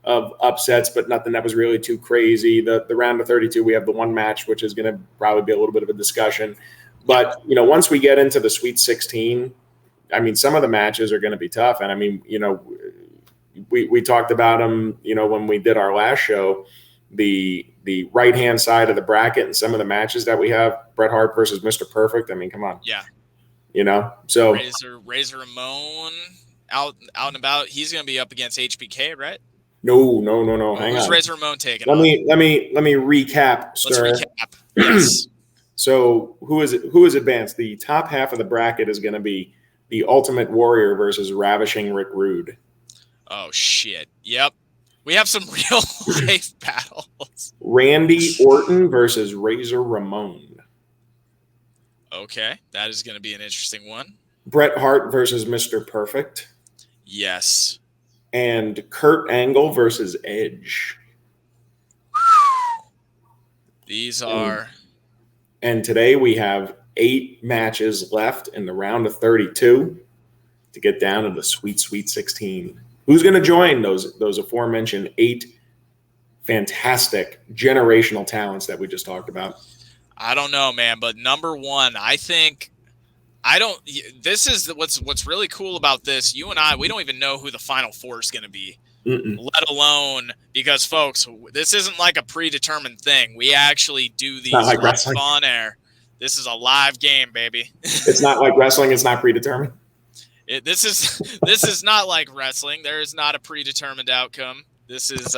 Speaker 2: of upsets, but nothing that was really too crazy. The round of 32, we have the one match, which is going to probably be a little bit of a discussion. But, once we get into the Sweet 16, some of the matches are going to be tough. And, we talked about them, when we did our last show, the right-hand side of the bracket and some of the matches that we have, Bret Hart versus Mr. Perfect. Come on.
Speaker 1: Yeah.
Speaker 2: So
Speaker 1: Razor Ramon out and about. He's going to be up against HBK, right?
Speaker 2: No. Hang on.
Speaker 1: Who's Razor Ramon taking?
Speaker 2: Let me recap, sir.
Speaker 1: Let's recap. Yes.
Speaker 2: So who is advanced? The top half of the bracket is going to be the Ultimate Warrior versus Ravishing Rick Rude.
Speaker 1: Oh, shit. Yep. We have some real life battles.
Speaker 2: Randy Orton versus Razor Ramon.
Speaker 1: Okay, that is going to be an interesting one.
Speaker 2: Bret Hart versus Mr. Perfect.
Speaker 1: Yes.
Speaker 2: And Kurt Angle versus Edge.
Speaker 1: These are...
Speaker 2: And today we have 8 matches left in the round of 32 to get down to the Sweet 16. Who's going to join those aforementioned 8 fantastic generational talents that we just talked about?
Speaker 1: I don't know, man, but number one, this is what's really cool about this. You and I, we don't even know who the Final Four is going to be, let alone, because, folks, this isn't like a predetermined thing. We actually do these live on air. This is a live game, baby.
Speaker 2: It's not like wrestling. It's not predetermined.
Speaker 1: This is not like wrestling. There is not a predetermined outcome. This is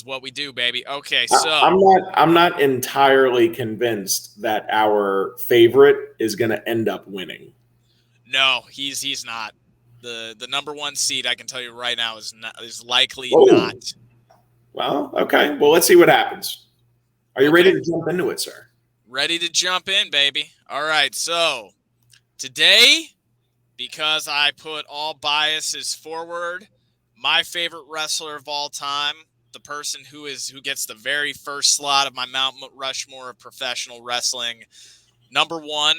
Speaker 1: what we do, baby. Okay, so
Speaker 2: I'm not entirely convinced that our favorite is going to end up winning.
Speaker 1: No, he's not. The number 1 seed, I can tell you right now, is likely not.
Speaker 2: Well, okay. Well, let's see what happens. Are you ready to jump into it, sir?
Speaker 1: Ready to jump in, baby. All right, so today, because I put all biases forward, my favorite wrestler of all time, the person who gets the very first slot of my Mount Rushmore of professional wrestling, number 1,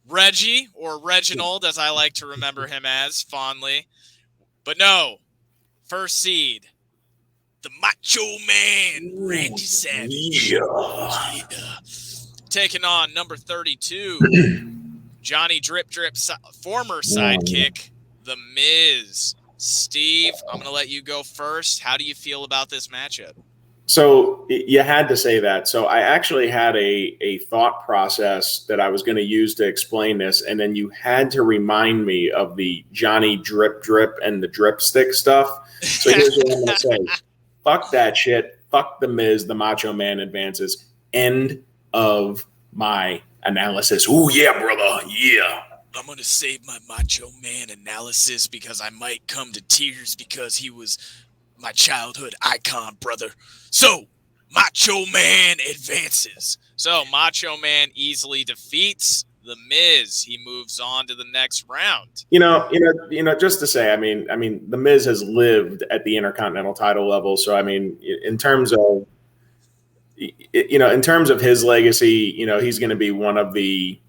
Speaker 2: Reggie,
Speaker 1: or Reginald, as I like to remember him as fondly. But no, first seed, the Macho Man, Randy Savage. Yeah. Taking on number 32, Johnny Drip Drip's former sidekick, The Miz. Steve, I'm going to let you go first. How do you feel about this matchup?
Speaker 2: So you had to say that. So I actually had a thought process that I was going to use to explain this, and then you had to remind me of the Johnny Drip Drip and the Drip Stick stuff. So here's what I'm going to say. Fuck that shit. Fuck The Miz. The Macho Man advances. End of my analysis. Ooh, yeah, brother. Yeah.
Speaker 1: I'm going to save my Macho Man analysis because I might come to tears because he was my childhood icon, brother. So, Macho Man advances. So, Macho Man easily defeats The Miz. He moves on to the next round.
Speaker 2: You know, just to say, I mean, The Miz has lived at the Intercontinental title level. So, I mean, in terms of his legacy, he's going to be one of the,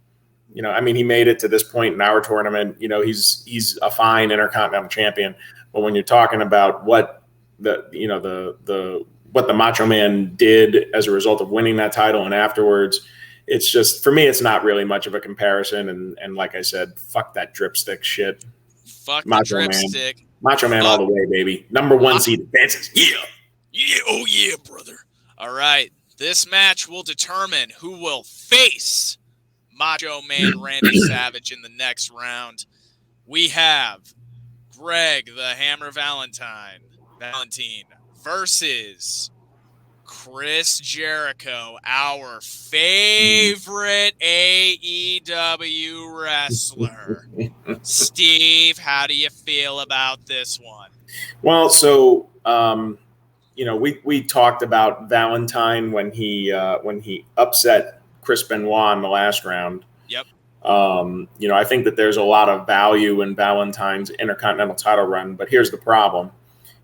Speaker 2: he made it to this point in our tournament. He's a fine Intercontinental champion. But when you're talking about what the Macho Man did as a result of winning that title and afterwards, it's just, for me, it's not really much of a comparison. And like I said, fuck that drip stick shit.
Speaker 1: Fuck Macho the drip
Speaker 2: Man.
Speaker 1: Stick.
Speaker 2: Macho Man all the way, baby. Number 1 seed advances. Yeah.
Speaker 1: Yeah. Oh yeah, brother. All right. This match will determine who will face Macho Man Randy Savage in the next round. We have Greg the Hammer Valentine versus Chris Jericho, our favorite AEW wrestler. Steve, how do you feel about this one?
Speaker 2: Well, so we talked about Valentine when he upset Chris Benoit in the last round.
Speaker 1: Yep.
Speaker 2: I think that there's a lot of value in Valentine's Intercontinental title run, but here's the problem.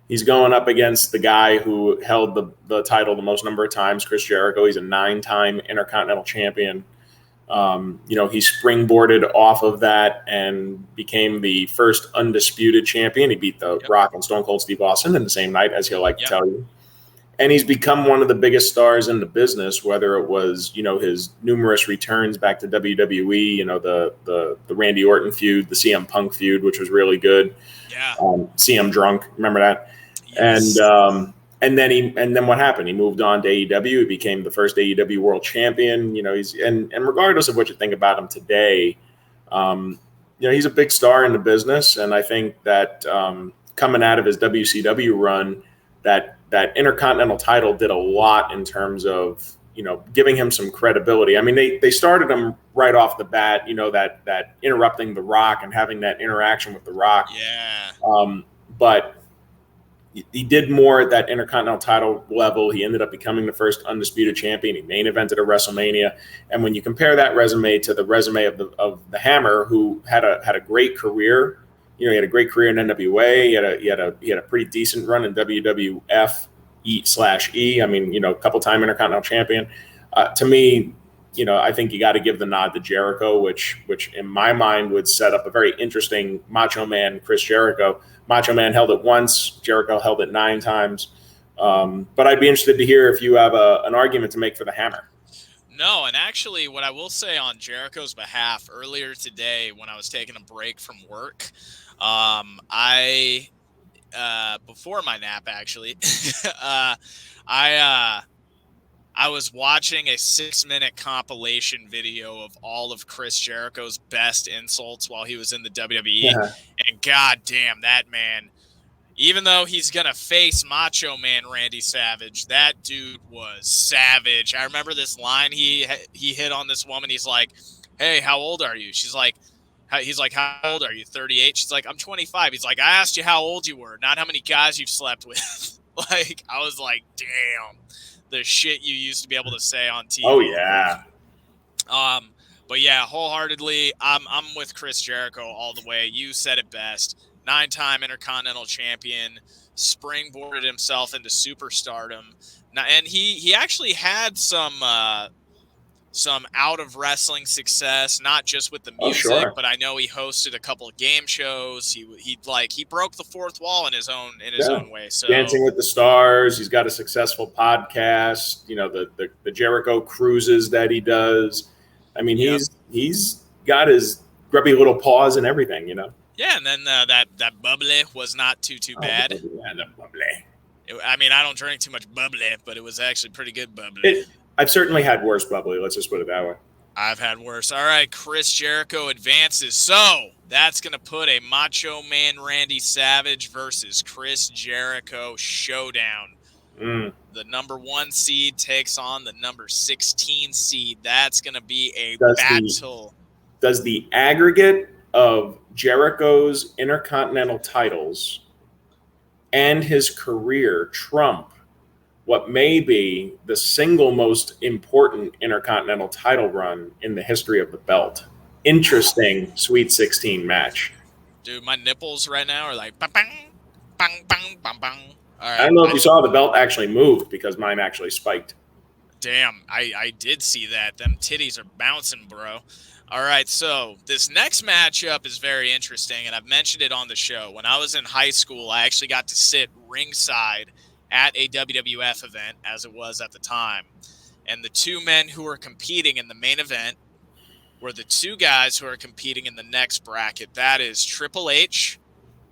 Speaker 2: He's going up against the guy who held the title the most number of times, Chris Jericho. He's a 9-time Intercontinental champion. He springboarded off of that and became the first undisputed champion. He beat the Rock and Stone Cold Steve Austin in the same night, as he'll like to tell you. And he's become one of the biggest stars in the business, whether it was, his numerous returns back to WWE, the Randy Orton feud, the CM Punk feud, which was really good.
Speaker 1: Yeah.
Speaker 2: CM Drunk, remember that? Yes. And then what happened? He moved on to AEW. He became the first AEW World Champion. And regardless of what you think about him today, he's a big star in the business. And I think that coming out of his WCW run, that Intercontinental title did a lot in terms of giving him some credibility. I mean, they started him right off the bat, that interrupting The Rock and having that interaction with The Rock.
Speaker 1: Yeah.
Speaker 2: But he did more at that Intercontinental title level. He ended up becoming the first undisputed champion. He main evented a WrestleMania. And when you compare that resume to the resume of the Hammer, who had a great career, he had a great career in NWA. He had a pretty decent run in WWF /E. I mean, a couple-time Intercontinental champion. To me, I think you got to give the nod to Jericho, which in my mind would set up a very interesting Macho Man Chris Jericho. Macho Man held it once, Jericho held it 9 times. But I'd be interested to hear if you have an argument to make for the Hammer.
Speaker 1: No, and actually what I will say on Jericho's behalf, earlier today when I was taking a break from work, before my nap actually, I was watching a 6-minute compilation video of all of Chris Jericho's best insults while he was in the WWE.
Speaker 2: Uh-huh.
Speaker 1: And god damn, that man, even though he's going to face Macho Man Randy Savage, that dude was savage. I remember this line he hit on this woman. He's like, "Hey, how old are you?" He's like, "How old are you? 38?" She's like, "I'm 25. He's like, "I asked you how old you were, not how many guys you've slept with." Like, I was like, damn. The shit you used to be able to say on TV.
Speaker 2: Oh yeah.
Speaker 1: But yeah, wholeheartedly, I'm with Chris Jericho all the way. You said it best. 9-time Intercontinental Champion, springboarded himself into superstardom. And he actually had some out of wrestling success, not just with the music, but I know he hosted a couple of game shows. He broke the fourth wall in his own way. So
Speaker 2: Dancing with the Stars, he's got a successful podcast. The Jericho cruises that he does. I mean, he's got his grubby little paws and everything.
Speaker 1: Yeah, and then that bubbly was not too bad.
Speaker 2: Yeah, the bubbly.
Speaker 1: I mean, I don't drink too much bubbly, but it was actually pretty good bubbly.
Speaker 2: I've certainly had worse bubbly. Let's just put it that way.
Speaker 1: I've had worse. All right, Chris Jericho advances. So that's going to put a Macho Man Randy Savage versus Chris Jericho showdown. The number 1 seed takes on the number 16 seed. That's going to be a battle.
Speaker 2: Does the aggregate of Jericho's Intercontinental titles and his career trump what may be the single most important Intercontinental title run in the history of the belt? Interesting Sweet 16 match.
Speaker 1: Dude, my nipples right now are like bang, bang, bang, bang, bang, bang. All right.
Speaker 2: I don't know if you saw the belt actually moved because mine actually spiked.
Speaker 1: Damn, I did see that. Them titties are bouncing, bro. All right, so this next matchup is very interesting, and I've mentioned it on the show. When I was in high school, I actually got to sit ringside at a WWF event, as it was at the time. And the 2 men who were competing in the main event were the 2 guys who are competing in the next bracket. That is Triple H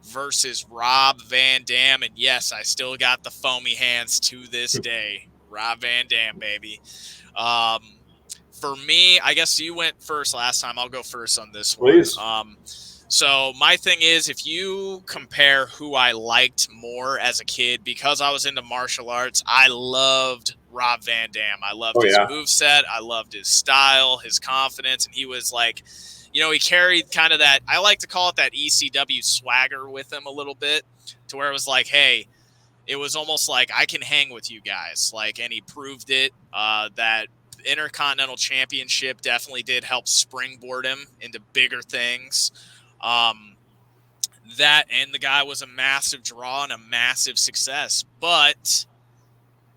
Speaker 1: versus Rob Van Damme. And yes, I still got the foamy hands to this day. Rob Van Damme, baby. For me, I guess you went first last time. I'll go first on this one.
Speaker 2: Please.
Speaker 1: So my thing is, if you compare who I liked more as a kid, because I was into martial arts, I loved Rob Van Damme. I loved his moveset. I loved his style, his confidence. And he was like, he carried kind of that, I like to call it that ECW swagger with him a little bit, to where it was like, hey, it was almost like I can hang with you guys. And he proved it. That Intercontinental Championship definitely did help springboard him into bigger things. That and the guy was a massive draw and a massive success. But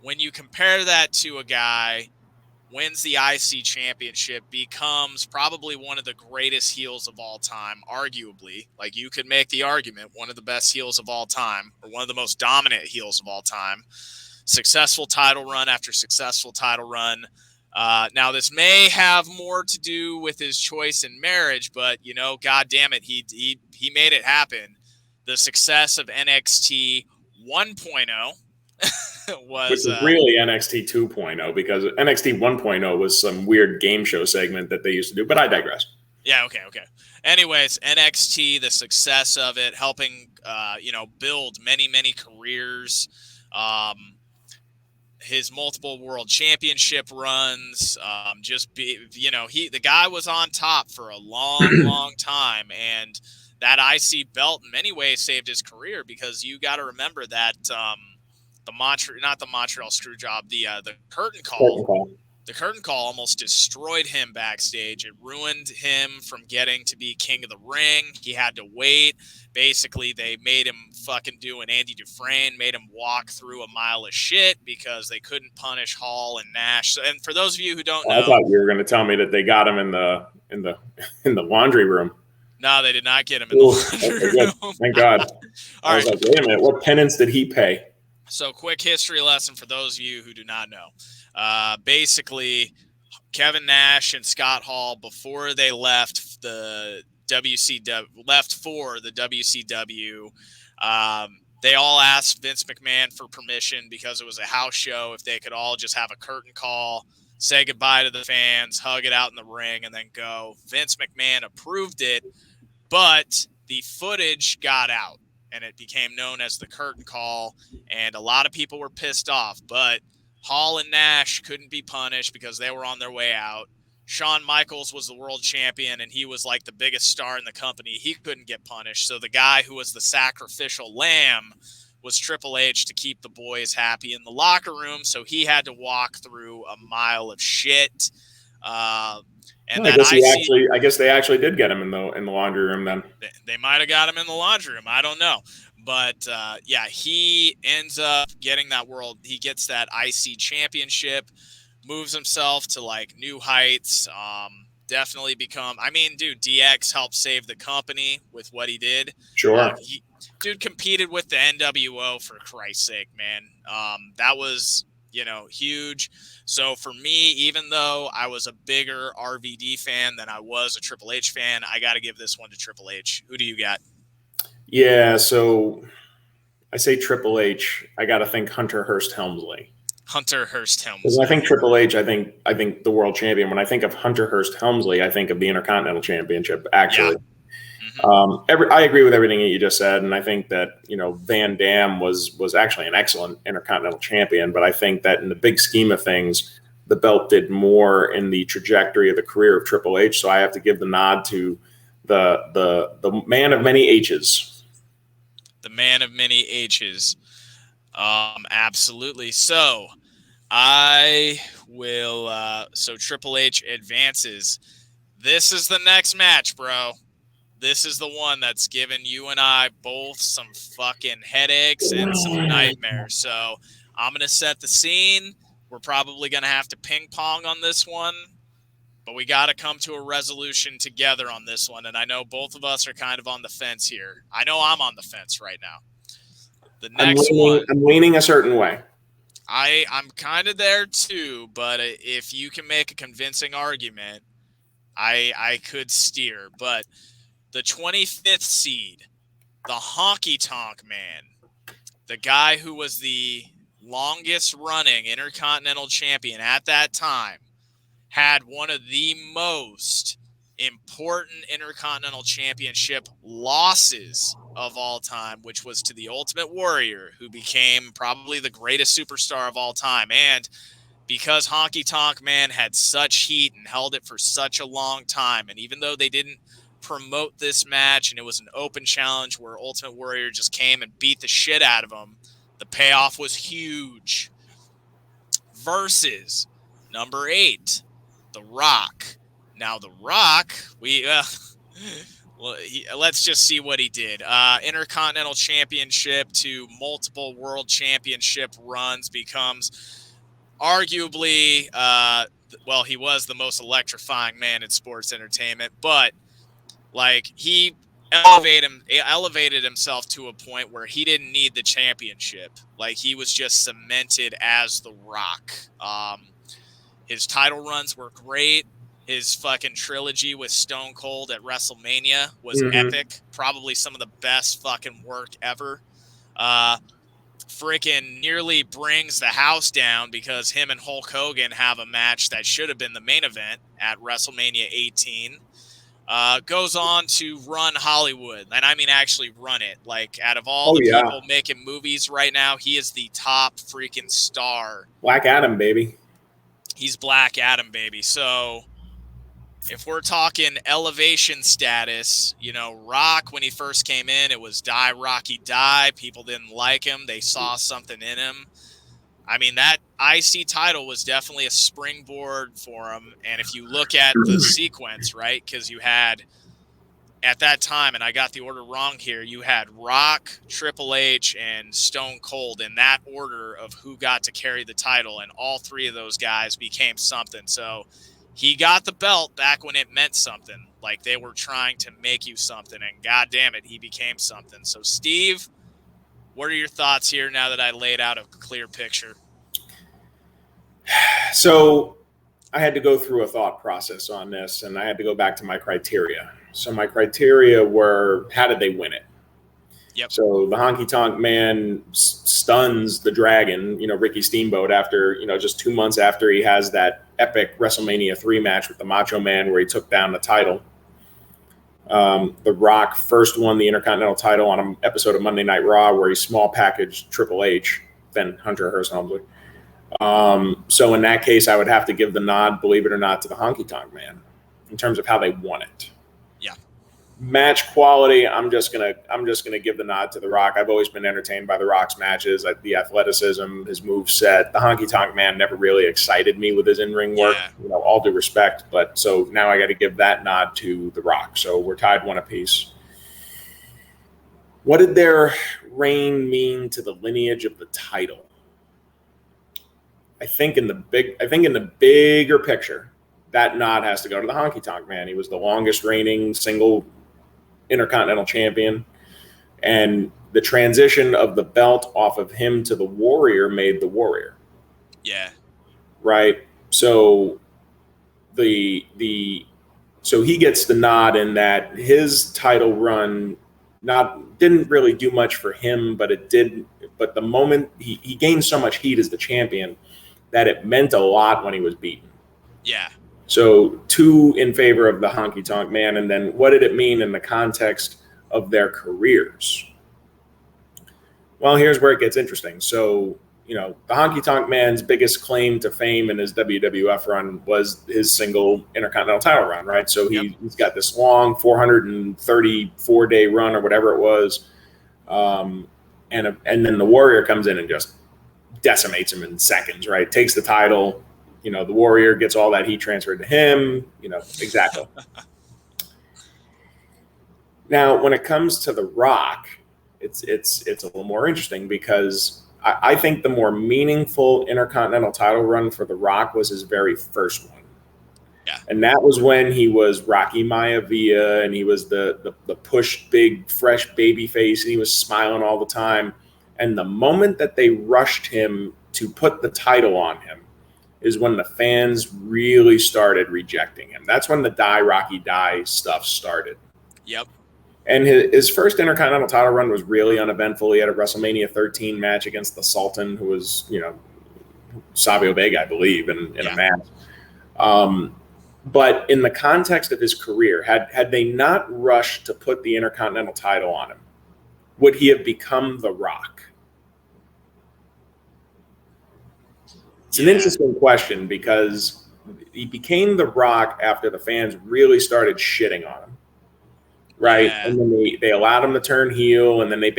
Speaker 1: when you compare that to a guy wins the IC Championship, becomes probably one of the greatest heels of all time, arguably. You could make the argument, one of the best heels of all time, or one of the most dominant heels of all time. Successful title run after successful title run. Now, this may have more to do with his choice in marriage, but, God damn it, he made it happen. The success of NXT 1.0 was...
Speaker 2: Which is really NXT 2.0, because NXT 1.0 was some weird game show segment that they used to do, but I digress.
Speaker 1: Yeah, okay. Anyways, NXT, the success of it, helping, build many, many careers. his multiple world championship runs, the guy was on top for a long time, and that IC belt in many ways saved his career, because you got to remember that not the Montreal Screwjob, the curtain call. The curtain call almost destroyed him backstage. It ruined him from getting to be king of the ring. He had to wait. Basically, they made him fucking do an Andy Dufresne, made him walk through a mile of shit because they couldn't punish Hall and Nash. And for those of you who don't know,
Speaker 2: I thought you were going to tell me that they got him in the laundry room.
Speaker 1: No, they did not get him in the laundry room.
Speaker 2: Thank God. I was like, wait a minute, what penance did he pay?
Speaker 1: So, quick history lesson for those of you who do not know. Basically, Kevin Nash and Scott Hall, before they left the WCW, they all asked Vince McMahon for permission, because it was a house show, if they could all just have a curtain call, say goodbye to the fans, hug it out in the ring, and then go. Vince McMahon approved it, but the footage got out, and it became known as the curtain call, and a lot of people were pissed off. But Hall and Nash couldn't be punished because they were on their way out. Shawn Michaels was the world champion, and he was like the biggest star in the company. He couldn't get punished. So the guy who was the sacrificial lamb was Triple H, to keep the boys happy in the locker room. So he had to walk through a mile of shit. And
Speaker 2: I guess they actually did get him in the laundry room then.
Speaker 1: They might have got him in the laundry room. I don't know. But, he ends up getting that he gets that IC championship, moves himself to, like, new heights, definitely DX helped save the company with what he did.
Speaker 2: Sure.
Speaker 1: Dude competed with the NWO, for Christ's sake, man. That was, huge. So for me, even though I was a bigger RVD fan than I was a Triple H fan, I got to give this one to Triple H. Who do you got?
Speaker 2: Yeah, so I say Triple H. I got to think Hunter Hearst Helmsley.
Speaker 1: Hunter Hearst Helmsley.
Speaker 2: When I think Triple H, I think the world champion. When I think of Hunter Hearst Helmsley, I think of the Intercontinental Championship. Actually, yeah. I agree with everything that you just said, and I think that Van Damme was actually an excellent Intercontinental Champion. But I think that in the big scheme of things, the belt did more in the trajectory of the career of Triple H. So I have to give the nod to the man of many H's.
Speaker 1: The man of many H's. Absolutely. So I will. So Triple H advances. This is the next match, bro. This is the one that's given you and I both some fucking headaches and some nightmares. So I'm going to set the scene. We're probably going to have to ping pong on this one, but we got to come to a resolution together on this one. And I know both of us are kind of on the fence here. I know I'm on the fence right now. The next one.
Speaker 2: I'm leaning a certain way.
Speaker 1: I'm kind of there too, but if you can make a convincing argument, I could steer. But the 25th seed, the Honky Tonk Man, the guy who was the longest running Intercontinental Champion at that time, had one of the most important Intercontinental Championship losses of all time, which was to the Ultimate Warrior, who became probably the greatest superstar of all time. And because Honky Tonk Man had such heat and held it for such a long time, and even though they didn't promote this match and it was an open challenge where Ultimate Warrior just came and beat the shit out of him, the payoff was huge. Versus number 8, The Rock. Now, The Rock, let's just see what he did. Intercontinental Championship to multiple World Championship runs, becomes arguably, he was the most electrifying man in sports entertainment, but he elevated himself to a point where he didn't need the championship. He was just cemented as The Rock. His title runs were great. His fucking trilogy with Stone Cold at WrestleMania was epic. Probably some of the best fucking work ever. Freaking nearly brings the house down because him and Hulk Hogan have a match that should have been the main event at WrestleMania 18. Goes on to run Hollywood, and I mean actually run it. Like, out of all
Speaker 2: Oh
Speaker 1: the
Speaker 2: yeah,
Speaker 1: people making movies right now, he is the top freaking star.
Speaker 2: Black Adam, baby.
Speaker 1: He's Black Adam, baby. So if we're talking elevation status, you know, Rock, when he first came in, it was die, Rocky, die. People didn't like him. They saw something in him. I mean, that IC title was definitely a springboard for him. And if you look at the sequence, right, because you had, at that time, and I got the order wrong here, you had Rock, Triple H, and Stone Cold in that order of who got to carry the title. And all three of those guys became something. So he got the belt back when it meant something. Like, they were trying to make you something. And God damn it, he became something. So, Steve, what are your thoughts here now that I laid out a clear picture?
Speaker 2: So I had to go through a thought process on this, and I had to go back to my criteria. So my criteria were, how did they win it?
Speaker 1: Yep.
Speaker 2: So the Honky Tonk Man stuns the Dragon, Ricky Steamboat, after, just 2 months after he has that epic WrestleMania 3 match with the Macho Man where he took down the title. The Rock first won the Intercontinental title on an episode of Monday Night Raw where he small packaged Triple H, then Hunter Hearst Helmsley. So in that case, I would have to give the nod, believe it or not, to the Honky Tonk Man in terms of how they won it.
Speaker 1: Yeah.
Speaker 2: Match quality, I'm just gonna give the nod to The Rock. I've always been entertained by The Rock's matches, like the athleticism, his move set. The Honky Tonk Man never really excited me with his in-ring work.
Speaker 1: Yeah.
Speaker 2: All due respect, but so now I got to give that nod to The Rock. So we're tied one apiece. What did their reign mean to the lineage of the title? I think in the bigger picture, that nod has to go to the Honky Tonk Man. He was the longest reigning single Intercontinental champion, and the transition of the belt off of him to the Warrior made the Warrior.
Speaker 1: Yeah.
Speaker 2: Right. So so he gets the nod in that his title run didn't really do much for him, but it did. But the moment he gained so much heat as the champion that it meant a lot when he was beaten.
Speaker 1: Yeah.
Speaker 2: So 2 in favor of the Honky Tonk Man. And then what did it mean in the context of their careers? Well, here's where it gets interesting. So, the Honky Tonk Man's biggest claim to fame in his WWF run was his single Intercontinental title run, right? So he's got this long 434-day run or whatever it was. And then the Warrior comes in and just decimates him in seconds, right? Takes the title. The Warrior gets all that heat transferred to him. Exactly. Now, when it comes to The Rock, it's a little more interesting because I think the more meaningful Intercontinental title run for The Rock was his very first one.
Speaker 1: Yeah.
Speaker 2: And that was when he was Rocky Maivia, and he was the pushed big fresh baby face, and he was smiling all the time. And the moment that they rushed him to put the title on him is when the fans really started rejecting him. That's when the die, Rocky, die stuff started.
Speaker 1: Yep.
Speaker 2: And his first Intercontinental title run was really uneventful. He had a WrestleMania 13 match against the Sultan, who was, Savio Vega, I believe, in a match. But in the context of his career, had they not rushed to put the Intercontinental title on him, would he have become The Rock? It's an interesting question because he became The Rock after the fans really started shitting on him, right?
Speaker 1: Yeah.
Speaker 2: And then they allowed him to turn heel, and then they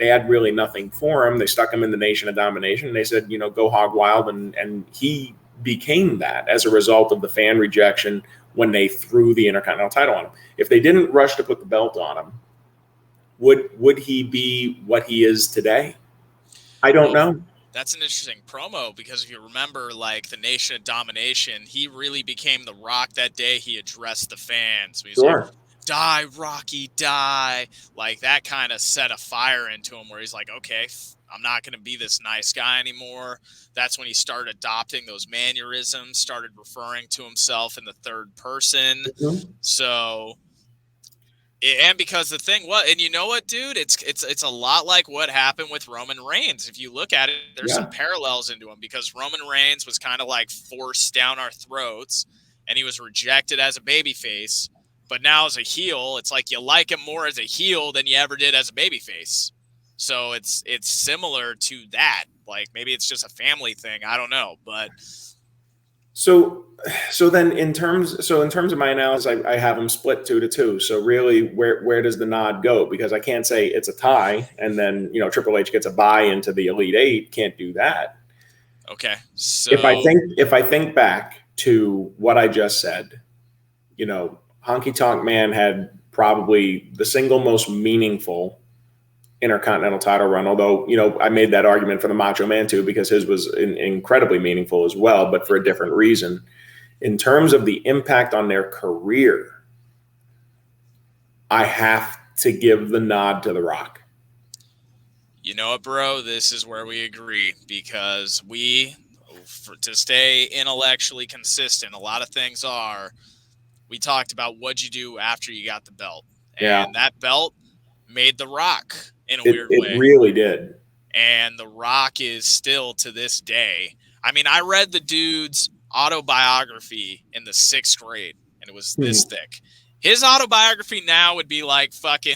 Speaker 2: had really nothing for him. They stuck him in the Nation of Domination, and they said, go hog wild, and he became that as a result of the fan rejection when they threw the Intercontinental title on him. If they didn't rush to put the belt on him, would he be what he is today? I don't know.
Speaker 1: That's an interesting promo because if you remember, like, the Nation of Domination, he really became The Rock that day. He addressed the fans. He's like, die, Rocky, die. Like, that kind of set a fire into him where he's like, okay, I'm not going to be this nice guy anymore. That's when he started adopting those mannerisms, started referring to himself in the third person.
Speaker 2: Mm-hmm.
Speaker 1: So... And because the thing was, and you know what, dude, it's a lot like what happened with Roman Reigns. If you look at it, there's some parallels into him because Roman Reigns was kind of like forced down our throats, and he was rejected as a babyface. But now as a heel, it's like you like him more as a heel than you ever did as a babyface. So it's similar to that. Like maybe it's just a family thing. I don't know, but
Speaker 2: So then in terms of my analysis, I have them split 2-2. So really, where does the nod go? Because I can't say it's a tie, and then Triple H gets a bye into the Elite Eight. Can't do that.
Speaker 1: okay. So
Speaker 2: If I think back to what I just said, Honky Tonk Man had probably the single most meaningful Intercontinental title run, although I made that argument for the Macho Man too, because his was incredibly meaningful as well, but for a different reason. In terms of the impact on their career, I have to give the nod to The Rock.
Speaker 1: You know what, bro? This is where we agree, because to stay intellectually consistent, a lot of things we talked about what'd you do after you got the belt. And that belt made The Rock in a weird way.
Speaker 2: It really did.
Speaker 1: And The Rock is still to this day. I mean, I read the dude's autobiography in the 6th grade, and it was this thick. His autobiography now would be like fucking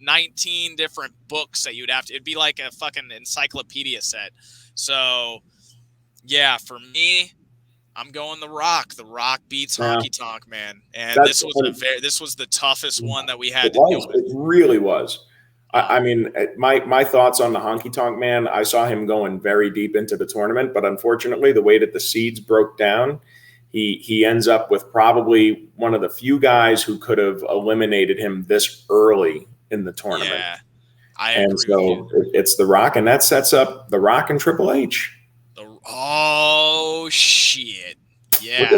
Speaker 1: 19 different books that you'd have to, it'd be like a fucking encyclopedia set. So yeah, for me, I'm going The Rock. The Rock beats Honky Tonk Man, and this was the toughest one that we had to deal with.
Speaker 2: It really was. I mean, my thoughts on the Honky Tonk Man, I saw him going very deep into the tournament, but unfortunately, the way that the seeds broke down, he ends up with probably one of the few guys who could have eliminated him this early in the tournament.
Speaker 1: Yeah, I agree with you.
Speaker 2: It's The Rock, and that sets up The Rock and Triple H.
Speaker 1: Oh shit! Yeah.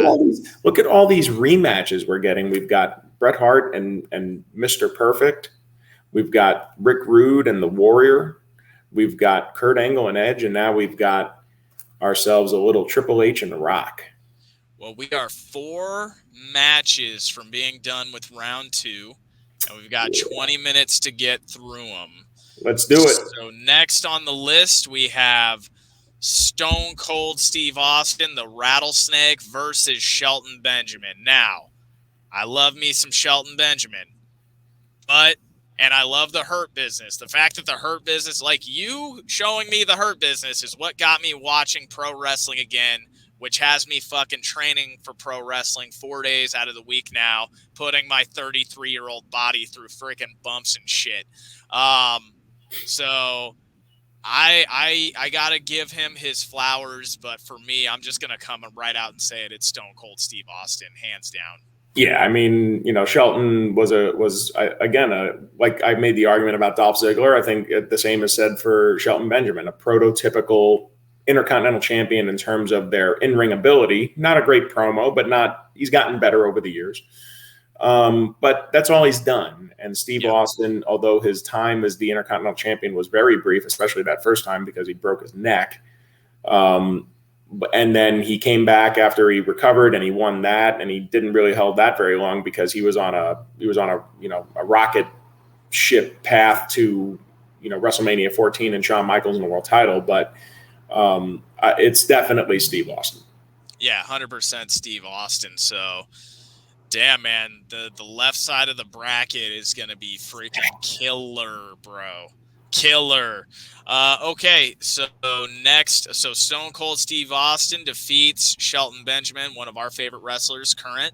Speaker 2: Look at all these rematches we're getting. We've got Bret Hart and Mr. Perfect. We've got Rick Rude and the Warrior. We've got Kurt Angle and Edge, and now we've got ourselves a little Triple H and The Rock.
Speaker 1: Well, we are 4 matches from being done with round 2, and we've got 20 minutes to get through them.
Speaker 2: Let's do it.
Speaker 1: So next on the list, we have Stone Cold Steve Austin, the Rattlesnake, versus Shelton Benjamin. Now, I love me some Shelton Benjamin, and I love the Hurt Business. The fact that the Hurt Business, like you showing me the Hurt Business, is what got me watching pro wrestling again, which has me fucking training for pro wrestling 4 days out of the week now, putting my 33-year-old body through freaking bumps and shit. So I gotta give him his flowers, but for me, I'm just gonna come right out and say it. It's Stone Cold Steve Austin, hands down.
Speaker 2: Yeah, I mean, Shelton was like I made the argument about Dolph Ziggler. I think the same is said for Shelton Benjamin, a prototypical Intercontinental champion in terms of their in-ring ability. Not a great promo, but he's gotten better over the years. But that's all he's done. And Steve Austin, although his time as the Intercontinental champion was very brief, especially that first time because he broke his neck. And then he came back after he recovered and he won that, and he didn't really hold that very long because he was on a rocket ship path to WrestleMania 14 and Shawn Michaels in the world title. But it's definitely Steve Austin.
Speaker 1: Yeah, 100% Steve Austin. So, damn, man, the left side of the bracket is going to be freaking killer, bro. Killer. Okay, so next, Stone Cold Steve Austin defeats Shelton Benjamin, one of our favorite wrestlers current.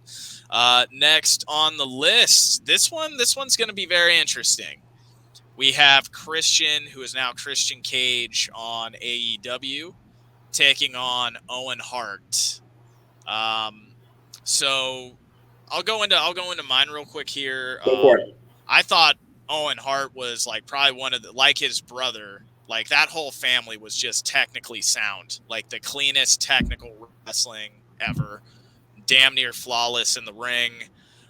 Speaker 1: Next on the list, this one's going to be very interesting. We have Christian, who is now Christian Cage on AEW, taking on Owen Hart. So I'll go into mine real quick here. I thought Owen Hart was like probably one of like his brother, like that whole family was just technically sound, like the cleanest technical wrestling ever, damn near flawless in the ring.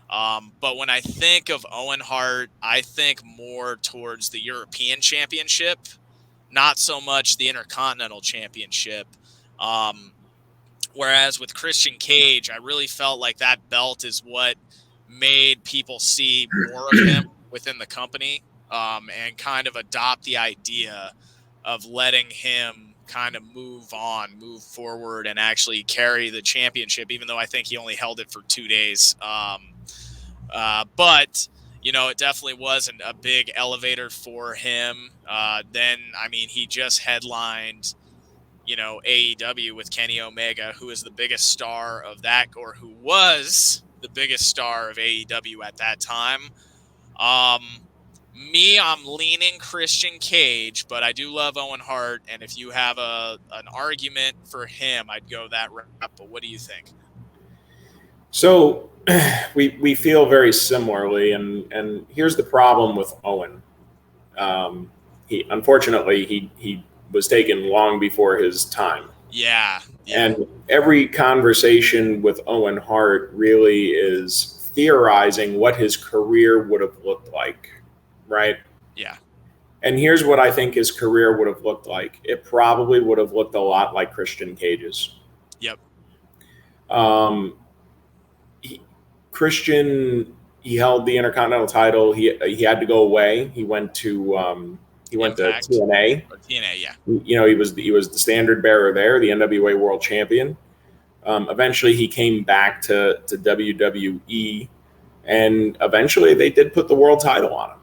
Speaker 1: But when I think of Owen Hart, I think more towards the European Championship, not so much the Intercontinental Championship. Whereas with Christian Cage, I really felt like that belt is what made people see more of him within the company, and kind of adopt the idea of letting him kind of move forward and actually carry the championship, even though I think he only held it for 2 days. But it definitely wasn't a big elevator for him. Then, I mean, he just headlined, AEW with Kenny Omega, who is the biggest star of that, or who was the biggest star of AEW at that time. I'm leaning Christian Cage, but I do love Owen Hart, and if you have an argument for him, I'd go that route. But what do you think?
Speaker 2: So we feel very similarly, and here's the problem with Owen. He unfortunately he was taken long before his time.
Speaker 1: Yeah.
Speaker 2: And every conversation with Owen Hart really is theorizing what his career would have looked like, right?
Speaker 1: Yeah.
Speaker 2: And here's what I think his career would have looked like. It probably would have looked a lot like Christian Cage's.
Speaker 1: Yep.
Speaker 2: Christian, he held the Intercontinental title. He had to go away. He went to TNA.
Speaker 1: Or TNA, yeah.
Speaker 2: He was the standard bearer there, the NWA World Champion. Eventually, he came back to WWE, and eventually they did put the world title on him.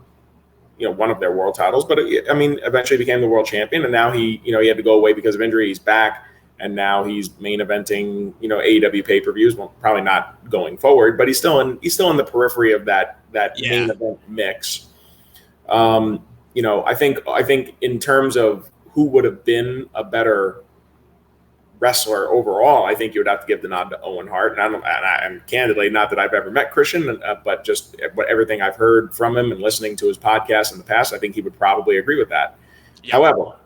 Speaker 2: One of their world titles, but eventually became the world champion, and now he had to go away because of injury. He's back, and now he's main eventing, AEW pay-per-views. Well, probably not going forward, but he's still in the periphery of that main event mix. I think in terms of who would have been a better wrestler overall, I think you would have to give the nod to Owen Hart. And candidly, not that I've ever met Christian, but just everything I've heard from him and listening to his podcast in the past, I think he would probably agree with that. Yep. However,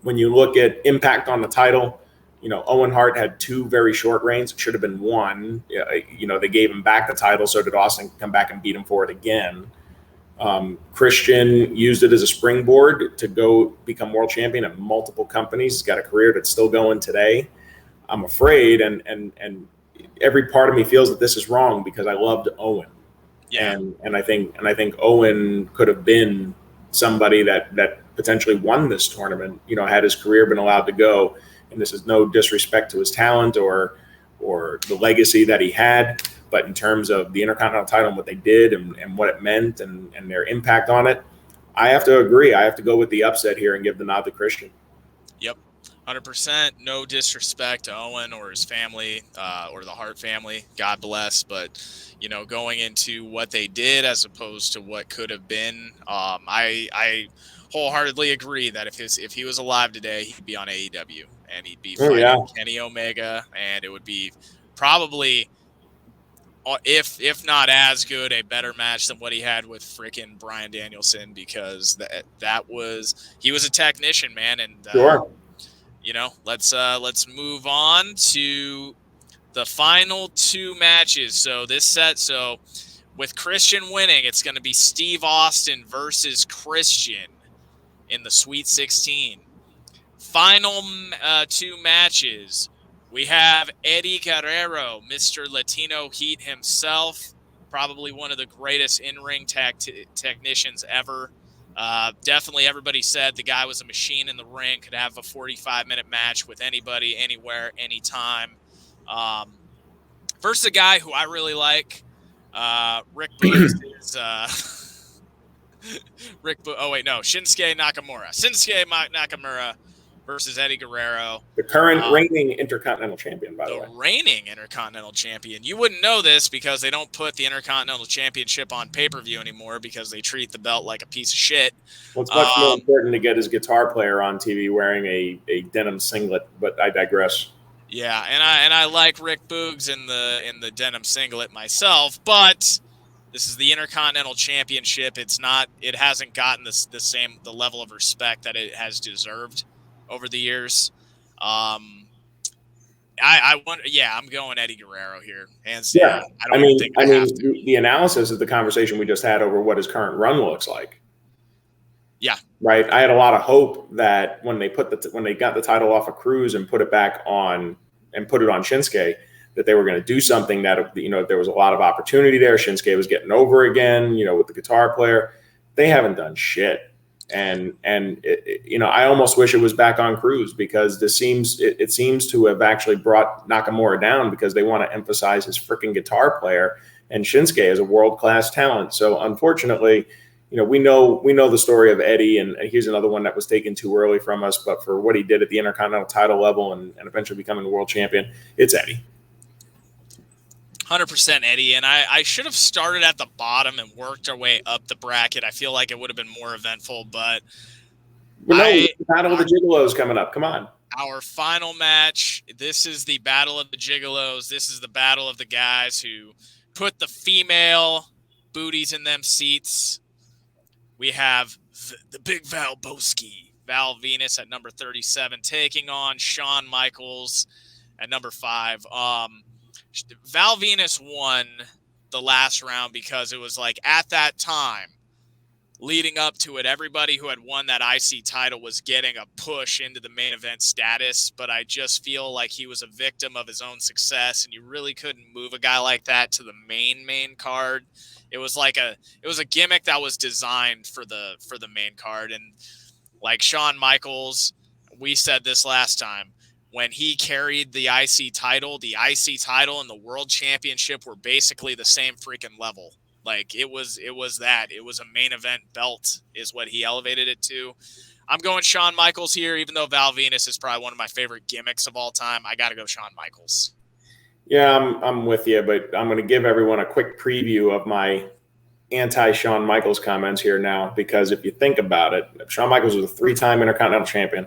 Speaker 2: when you look at impact on the title, Owen Hart had 2 very short reigns. It should have been 1. They gave him back the title, so did Austin come back and beat him for it again. Christian used it as a springboard to go become world champion at multiple companies. He's got a career that's still going today. I'm afraid, and every part of me feels that this is wrong because I loved Owen.
Speaker 1: Yeah.
Speaker 2: And I think Owen could have been somebody that potentially won this tournament, had his career been allowed to go. And this is no disrespect to his talent or the legacy that he had. But in terms of the Intercontinental title and what they did and what it meant and their impact on it, I have to agree. I have to go with the upset here and give the nod to Christian.
Speaker 1: Yep, 100%. No disrespect to Owen or his family or the Hart family. God bless. But, going into what they did as opposed to what could have been, I wholeheartedly agree that if he was alive today, he'd be on AEW and he'd be fighting Kenny Omega, and it would be probably, if not as good, a better match than what he had with frickin' Bryan Danielson, because he was a technician, man. And
Speaker 2: sure.
Speaker 1: Let's move on to the final 2 matches. So this set, with Christian winning, it's going to be Steve Austin versus Christian in the Sweet 16. Final 2 matches. We have Eddie Guerrero, Mr. Latino Heat himself, probably one of the greatest in-ring technicians ever. Definitely everybody said the guy was a machine in the ring, could have a 45-minute match with anybody, anywhere, anytime. Versus a guy who I really like, Rick Boogs is Shinsuke Nakamura. Shinsuke Nakamura versus Eddie Guerrero.
Speaker 2: The current reigning Intercontinental Champion, by the way.
Speaker 1: The reigning Intercontinental Champion. You wouldn't know this because they don't put the Intercontinental Championship on pay-per-view anymore because they treat the belt like a piece of shit.
Speaker 2: Well, it's much more important to get his guitar player on TV wearing a denim singlet, but I digress.
Speaker 1: Yeah, and I like Rick Boogs in the denim singlet myself, but this is the Intercontinental Championship. It hasn't gotten the level of respect that it has deserved over the years. I'm going Eddie Guerrero here. Hands down.
Speaker 2: I mean, the analysis of the conversation we just had over what his current run looks like.
Speaker 1: Yeah.
Speaker 2: Right. I had a lot of hope that when they got the title off of Cruz and put it back on and put it on Shinsuke, that they were going to do something that, there was a lot of opportunity there. Shinsuke was getting over again, with the guitar player. They haven't done shit. And I almost wish it was back on Cruz because it seems to have actually brought Nakamura down because they want to emphasize his freaking guitar player and Shinsuke is a world-class talent. So unfortunately, we know the story of Eddie, and he's another one that was taken too early from us. But for what he did at the Intercontinental title level and eventually becoming the world champion, it's Eddie.
Speaker 1: 100% Eddie, and I should have started at the bottom and worked our way up the bracket. I feel like it would have been more eventful, but
Speaker 2: the Battle of the Gigolos coming up. Come on.
Speaker 1: Our final match. This is the Battle of the Gigolos. This is the battle of the guys who put the female booties in them seats. We have the big Val Boski, Val Venus at number 37, taking on Shawn Michaels at number 5. Val Venus won the last round because it was like at that time, leading up to it, everybody who had won that IC title was getting a push into the main event status, but I just feel like he was a victim of his own success, and you really couldn't move a guy like that to the main card. It was a gimmick that was designed for the main card, and like Shawn Michaels, we said this last time, when he carried the IC title and the World Championship were basically the same freaking level. Like it was a main event belt is what he elevated it to. I'm going Shawn Michaels here, even though Val Venus is probably one of my favorite gimmicks of all time. I got to go Shawn Michaels.
Speaker 2: Yeah, I'm with you, but I'm going to give everyone a quick preview of my anti-Shawn Michaels comments here now, because if you think about it, Shawn Michaels was a 3-time Intercontinental Champion.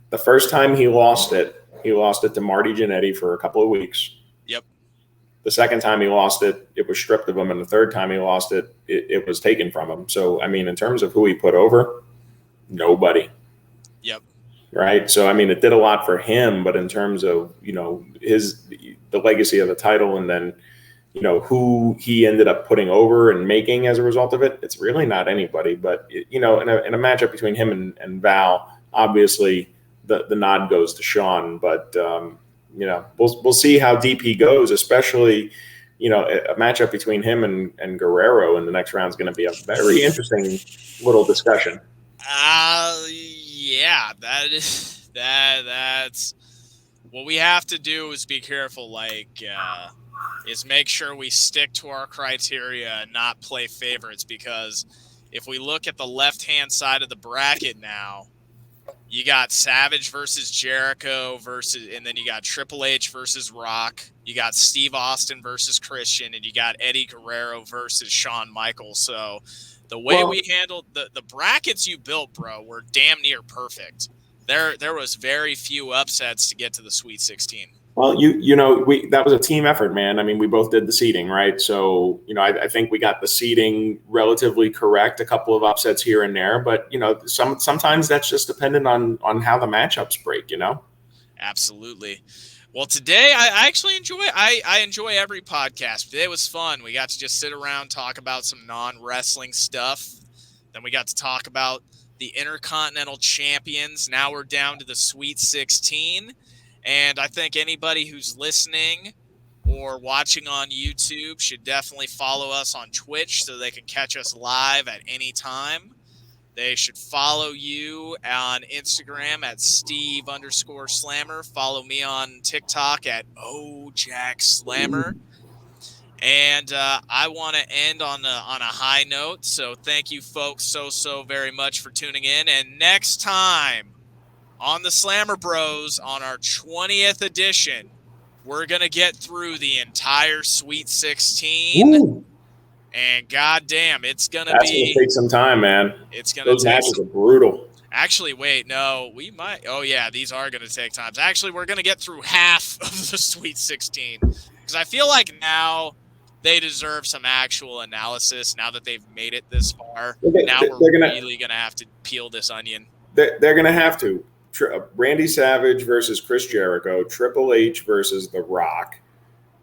Speaker 2: The first time he lost it to Marty Jannetty for a couple of weeks.
Speaker 1: Yep.
Speaker 2: The second time he lost it, it was stripped of him. And the third time he lost it, it was taken from him. So, I mean, in terms of who he put over, nobody.
Speaker 1: Yep.
Speaker 2: Right. So, I mean, it did a lot for him, but in terms of, the legacy of the title and then, who he ended up putting over and making as a result of it, it's really not anybody. But, in a matchup between him and Val, obviously the nod goes to Shawn. But, we'll see how deep he goes, especially, a matchup between him and Guerrero in the next round is going to be a very interesting little discussion.
Speaker 1: Yeah, that's what we have to do is be careful, is make sure we stick to our criteria and not play favorites, because if we look at the left-hand side of the bracket now, you got Savage versus Jericho and then you got Triple H versus Rock. You got Steve Austin versus Christian, and you got Eddie Guerrero versus Shawn Michaels. So the way we handled the brackets you built, bro, were damn near perfect. There was very few upsets to get to the Sweet 16.
Speaker 2: Well, that was a team effort, man. I mean, we both did the seeding, right? So, I think we got the seeding relatively correct, a couple of upsets here and there, but, sometimes that's just dependent on how the matchups break,
Speaker 1: Absolutely. Well, today I actually I enjoy every podcast. Today was fun. We got to just sit around, talk about some non-wrestling stuff. Then we got to talk about the Intercontinental Champions. Now we're down to the Sweet 16. And I think anybody who's listening or watching on YouTube should definitely follow us on Twitch so they can catch us live at any time. They should follow you on Instagram at Steve_Slammer. Follow me on TikTok at OJackSlammer. And I want to end on a high note. So thank you folks so very much for tuning in. And next time on the Slammer Bros, on our 20th edition, we're going to get through the entire Sweet 16.
Speaker 2: Ooh.
Speaker 1: And goddamn, it's going to
Speaker 2: That's going to take some time, man.
Speaker 1: It's going to
Speaker 2: Those matches are brutal.
Speaker 1: Actually, wait, no, we might. Oh, yeah, these are going to take time. Actually, we're going to get through half of the Sweet 16. Because I feel like now they deserve some actual analysis now that they've made it this far. Now we're really going to have to peel this onion.
Speaker 2: They're going to have to. Randy Savage versus Chris Jericho, Triple H versus The Rock,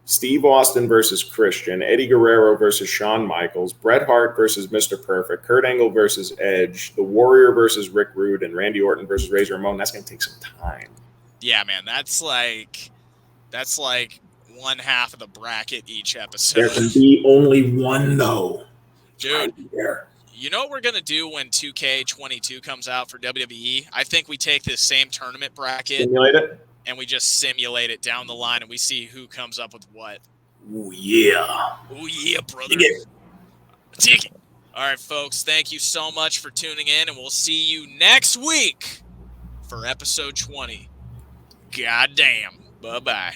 Speaker 2: Steve Austin versus Christian, Eddie Guerrero versus Shawn Michaels, Bret Hart versus Mr. Perfect, Kurt Angle versus Edge, The Warrior versus Rick Rude, and Randy Orton versus Razor Ramon. That's going to take some time.
Speaker 1: Yeah, man, that's like one half of the bracket each episode.
Speaker 2: There can be only one, though.
Speaker 1: Dude. You know what we're going to do when 2K22 comes out for WWE? I think we take this same tournament bracket.
Speaker 2: Simulate it?
Speaker 1: And we just simulate it down the line, and we see who comes up with what.
Speaker 2: Ooh, yeah.
Speaker 1: Ooh, yeah, brother. Dig it. All right, folks. Thank you so much for tuning in, and we'll see you next week for episode 20. Goddamn. Bye-bye.